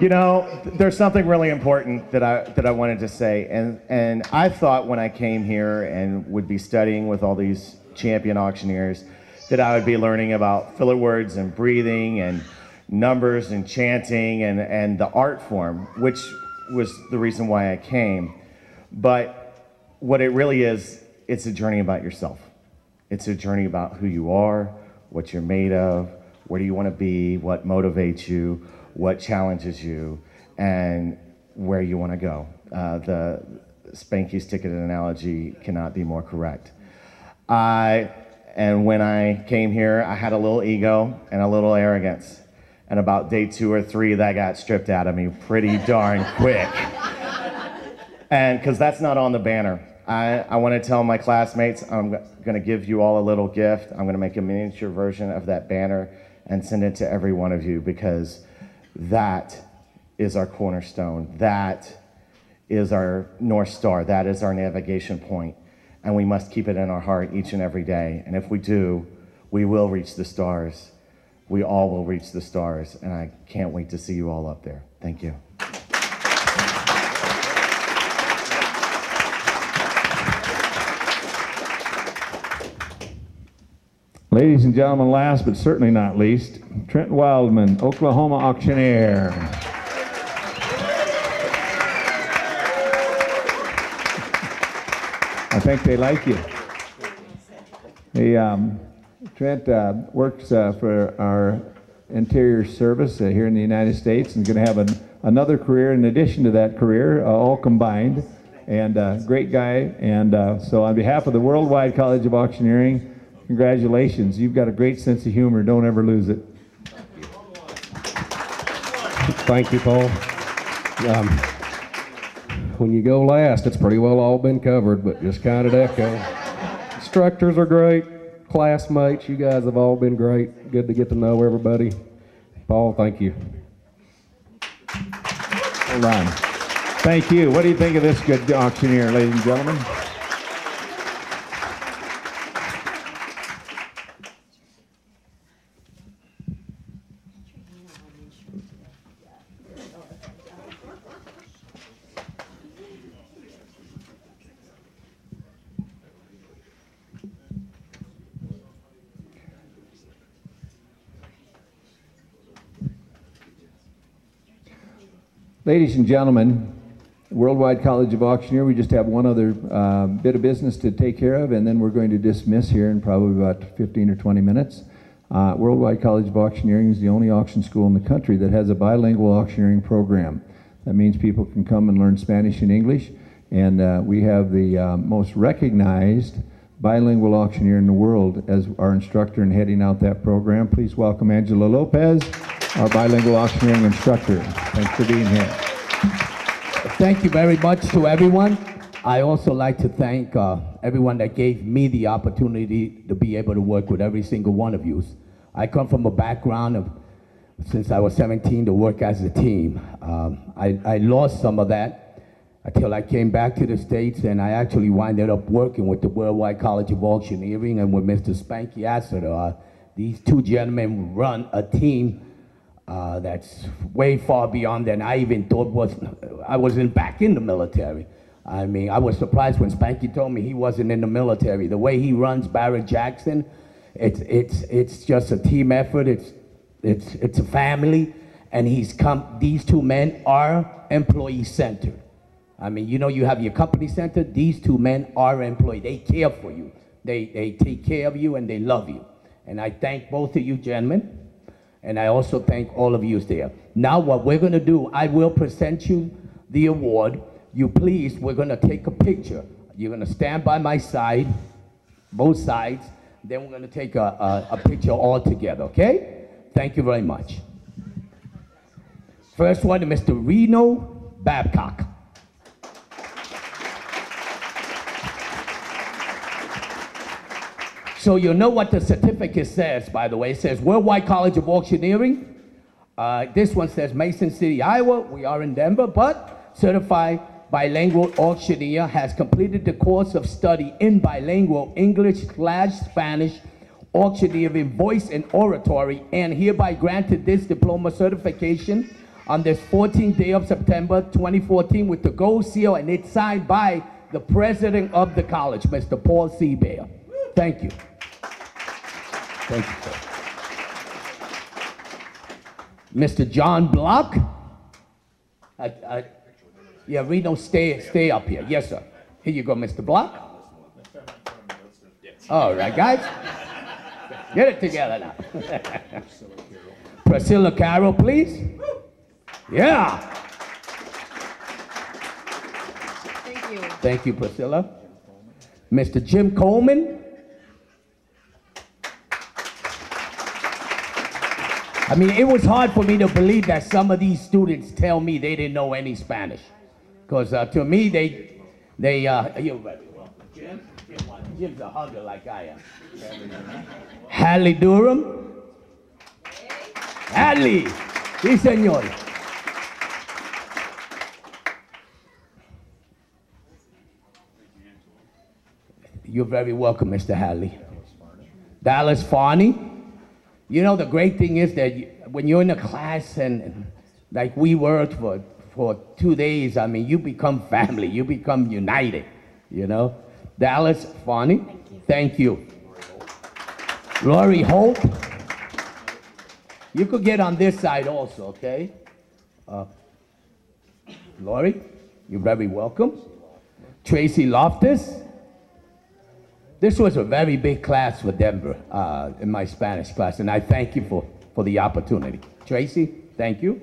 Speaker 23: You know, there's something really important that I wanted to say, and I thought when I came here and would be studying with all these champion auctioneers that I would be learning about filler words and breathing and numbers and chanting and the art form, which was the reason why I came. But what it really is, it's a journey about yourself. It's a journey about who you are, what you're made of, where do you want to be, what motivates you, what challenges you, and where you want to go. The Spanky's ticket analogy cannot be more correct. And when I came here, I had a little ego and a little arrogance. And about day 2 or 3, that got stripped out of me pretty darn quick. And because that's not on the banner. I want to tell my classmates, I'm going to give you all a little gift. I'm going to make a miniature version of that banner and send it to every one of you, because that is our cornerstone. That is our North Star. That is our navigation point. And we must keep it in our heart each and every day. And if we do, we will reach the stars. We all will reach the stars. And I can't wait to see you all up there. Thank you.
Speaker 5: Ladies and gentlemen, last but certainly not least, Trent Wildman, Oklahoma auctioneer. I think they like you. Trent works for our Interior Service here in the United States, and is going to have another career in addition to that career, all combined. And great guy. And so on behalf of the Worldwide College of Auctioneering, congratulations. You've got a great sense of humor. Don't ever lose it.
Speaker 1: Thank you, Paul. When you go last, it's pretty well all been covered, but just kind of echo. Instructors are great. Classmates, you guys have all been great. Good to get to know everybody. Paul, thank you.
Speaker 5: Hold on. Thank you. What do you think of this good auctioneer, ladies and gentlemen? Ladies and gentlemen, Worldwide College of Auctioneer, we just have one other bit of business to take care of, and then we're going to dismiss here in probably about 15 or 20 minutes. Worldwide College of Auctioneering is the only auction school in the country that has a bilingual auctioneering program. That means people can come and learn Spanish and English, and we have the most recognized bilingual auctioneer in the world as our instructor in heading out that program. Please welcome Angela Lopez, our bilingual auctioneering instructor. Thanks for being here.
Speaker 4: Thank you very much to everyone. I also like to thank everyone that gave me the opportunity to be able to work with every single one of you. I come from a background of, since I was 17, to work as a team. I lost some of that until I came back to the States, and I actually winded up working with the Worldwide College of Auctioneering and with Mr. Spanky Astor. These two gentlemen run a team that's way far beyond than I even thought I wasn't back in the military. I mean, I was surprised when Spanky told me he wasn't in the military. The way he runs Barrett-Jackson, it's just a team effort. It's a family, and these two men are employee-centered. I mean, you know, you have your company center. These two men are employee. They care for you. They take care of you, and they love you. And I thank both of you gentlemen. And I also thank all of you there. Now what we're going to do, I will present you the award. We're going to take a picture. You're going to stand by my side, both sides. Then we're going to take a picture all together, okay? Thank you very much. First one to Mr. Reno Babcock. So you know what the certificate says, by the way. It says Worldwide College of Auctioneering. This one says Mason City, Iowa. We are in Denver, but certified bilingual auctioneer, has completed the course of study in bilingual English/Spanish auctioneering, voice and oratory, and hereby granted this diploma certification on this 14th day of September 2014 with the gold seal, and it's signed by the president of the college, Mr. Paul C. Bear. Thank you. Thank you, sir. Mr. John Block. Yeah, Reno, stay up here. Yes, sir. Here you go, Mr. Block. All right, guys. Get it together now. Priscilla Carroll, please. Yeah.
Speaker 6: Thank you.
Speaker 4: Thank you, Priscilla. Mr. Jim Coleman. I mean, it was hard for me to believe that some of these students tell me they didn't know any Spanish. Because to me, you're very welcome. Jim's a hugger like I am. Hadley Durham. Hadley. Sí, señor. You're very welcome, Mr. Hadley. Dallas Farney. You know, the great thing is that when you're in a class and like we worked for 2 days, I mean, you become family. You become united, you know. Dallas Farney, thank you. Lori Holt. You could get on this side also, okay? Lori, you're very welcome. Tracy Loftus. This was a very big class for Denver in my Spanish class, and I thank you for the opportunity. Tracy, thank you.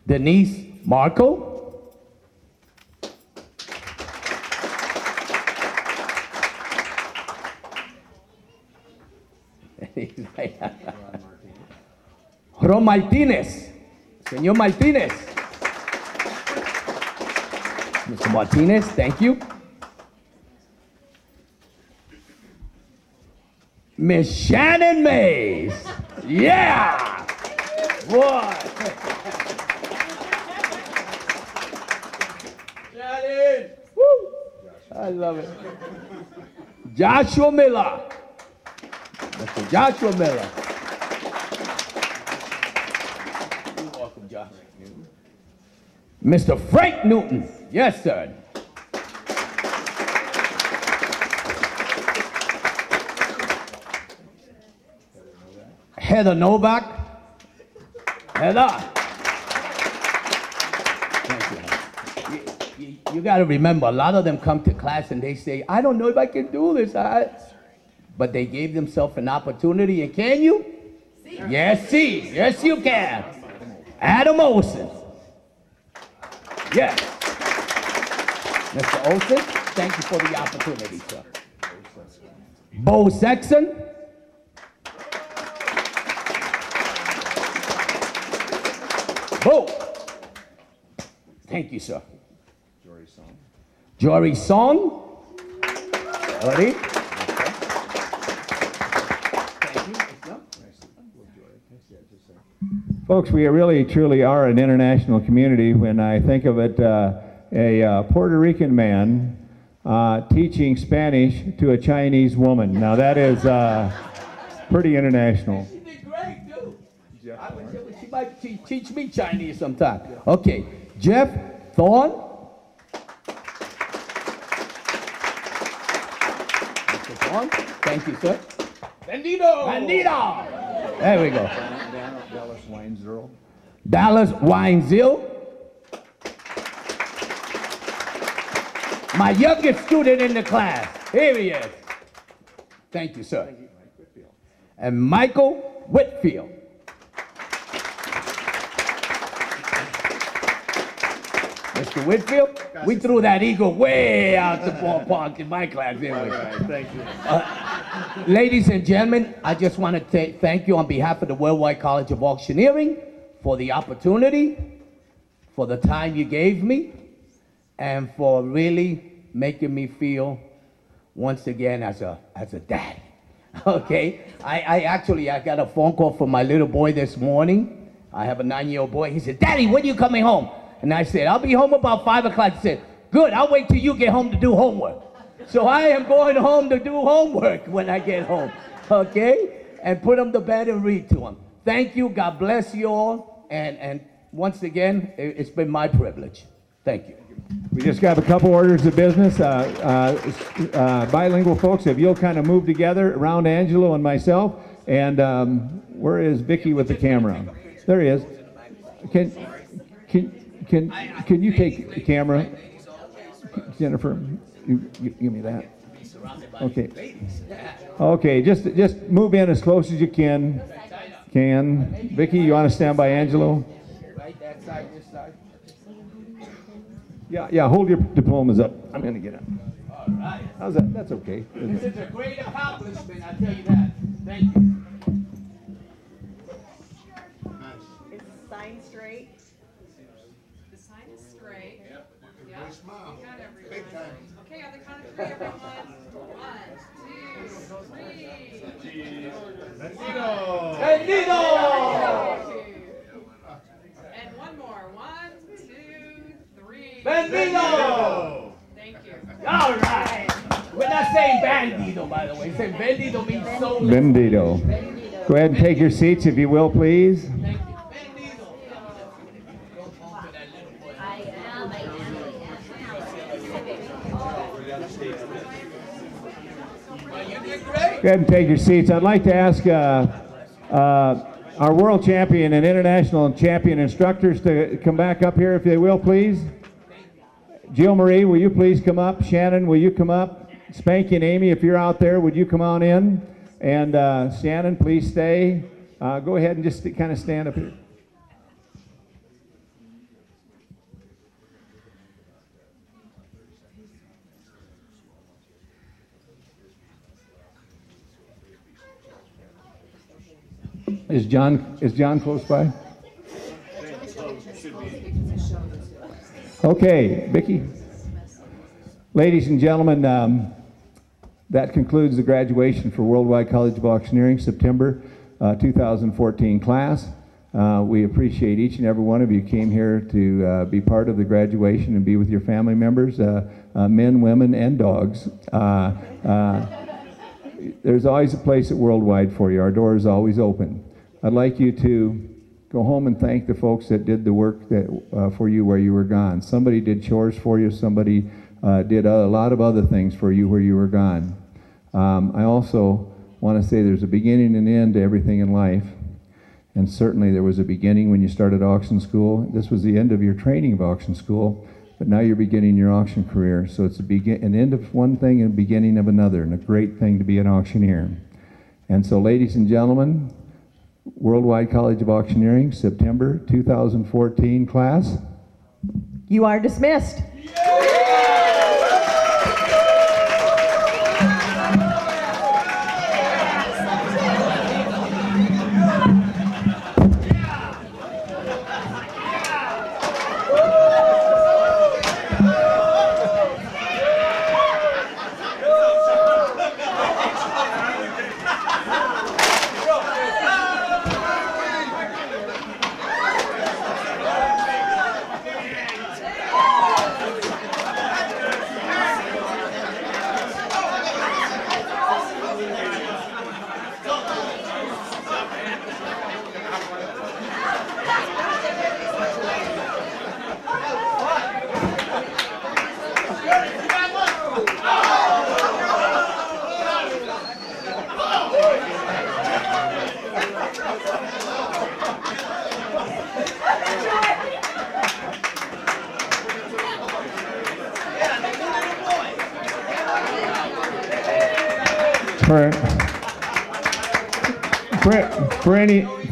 Speaker 4: Denise Marco. Ron Martinez. Señor Martinez. Mr. Martinez, thank you. Miss Shannon Mays. Yeah! Boy. Shannon! Woo! I love it. Joshua Miller. Mr. Joshua Miller. You're welcome, Josh. Mr. Frank Newton. Yes, sir. Heather Novak. Heather. Thank you. You got to remember, a lot of them come to class and they say, I don't know if I can do this. But they gave themselves an opportunity, and can you? See. Yes, see. Yes, you can. Adam Olson. Yes. Mr. Olson, thank you for the opportunity, sir. Bo Sexton. Bo. Thank you, sir. Jory Song. Jory Song. Ready?
Speaker 5: Folks, we really truly are an international community. When I think of it, a Puerto Rican man teaching Spanish to a Chinese woman. Now that is pretty international.
Speaker 4: She did great, too. She might teach me Chinese sometime. Okay, Jeff Thorne. Mr. Thorne, thank you, sir. Bandito! Bandito! There we go.
Speaker 5: Dallas Weinzierl.
Speaker 4: Dallas Weinzierl. My youngest student in the class. Here he is. Thank you, sir. And Michael Whitfield. Mr. Whitfield, we threw that eagle way out the ballpark in my class, didn't we?
Speaker 23: Thank you.
Speaker 4: Ladies and gentlemen, I just want to thank you on behalf of the Worldwide College of Auctioneering for the opportunity, for the time you gave me, and for really making me feel once again as a dad. Okay, I got a phone call from my little boy this morning. I have a 9-year-old boy. He said, Daddy, when are you coming home? And I said, I'll be home about 5 o'clock. He said, good, I'll wait till you get home to do homework. So I am going home to do homework when I get home, okay? And put him to bed and read to him. Thank you, God bless you all, and once again, it's been my privilege. Thank you.
Speaker 5: We just got a couple orders of business. Bilingual folks, if you'll kind of move together around Angelo and myself. And where is Vicky with the camera? There he is. Can you take the camera, Jennifer? You give me that. Okay. Okay. Just move in as close as you can. Vicky, you want to stand by Angelo?
Speaker 4: Right, that side, this side.
Speaker 5: Yeah. Hold your diplomas up. I'm going to get up.
Speaker 4: All right.
Speaker 5: How's that? That's okay.
Speaker 4: This is a great accomplishment, I'll tell you that. Thank you.
Speaker 6: Is the sign straight? The sign is straight. Yep. Yeah. We got everyone. Big time. Okay, on the count of 3, everyone. 1, 2, 3.
Speaker 4: Bendito!
Speaker 6: Bendito! And one more. 1, 2, 3.
Speaker 4: Bendito!
Speaker 6: Thank you.
Speaker 4: All right. We're not saying bandito, by the way. Saying bendito means so.
Speaker 5: Bendito. Go ahead and take your seats, if you will, please. Go ahead and take your seats. I'd like to ask our world champion and international champion instructors to come back up here, if they will, please. Jill Marie, will you please come up? Shannon, will you come up? Spanky and Amy, if you're out there, would you come on in? And Shannon, please stay. Go ahead and just kind of stand up here. Is John close by? Okay, Vicki. Ladies and gentlemen, that concludes the graduation for Worldwide College of Auctioneering, September 2014 class. We appreciate each and every one of you came here to be part of the graduation and be with your family members, men, women, and dogs. There's always a place at Worldwide for you. Our door is always open. I'd like you to go home and thank the folks that did the work that for you where you were gone. Somebody did chores for you. Somebody did a lot of other things for you where you were gone. I also want to say there's a beginning and end to everything in life. And certainly there was a beginning when you started auction school. This was the end of your training of auction school, but now you're beginning your auction career. So it's an end of one thing and a beginning of another, and a great thing to be an auctioneer. And so, ladies and gentlemen, Worldwide College of Auctioneering, September 2014 class.
Speaker 6: You are dismissed.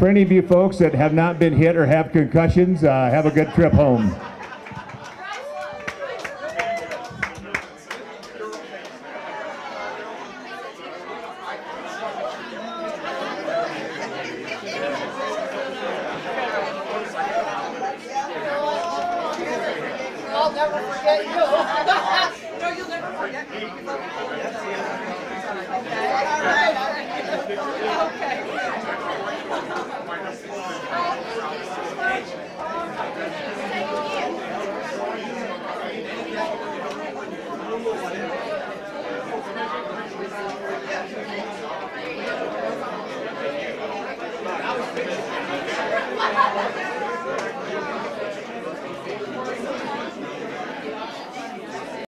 Speaker 5: For any of you folks that have not been hit or have concussions, have a good trip home.
Speaker 6: I'll never forget you. No, you'll never forget me. Okay. All right.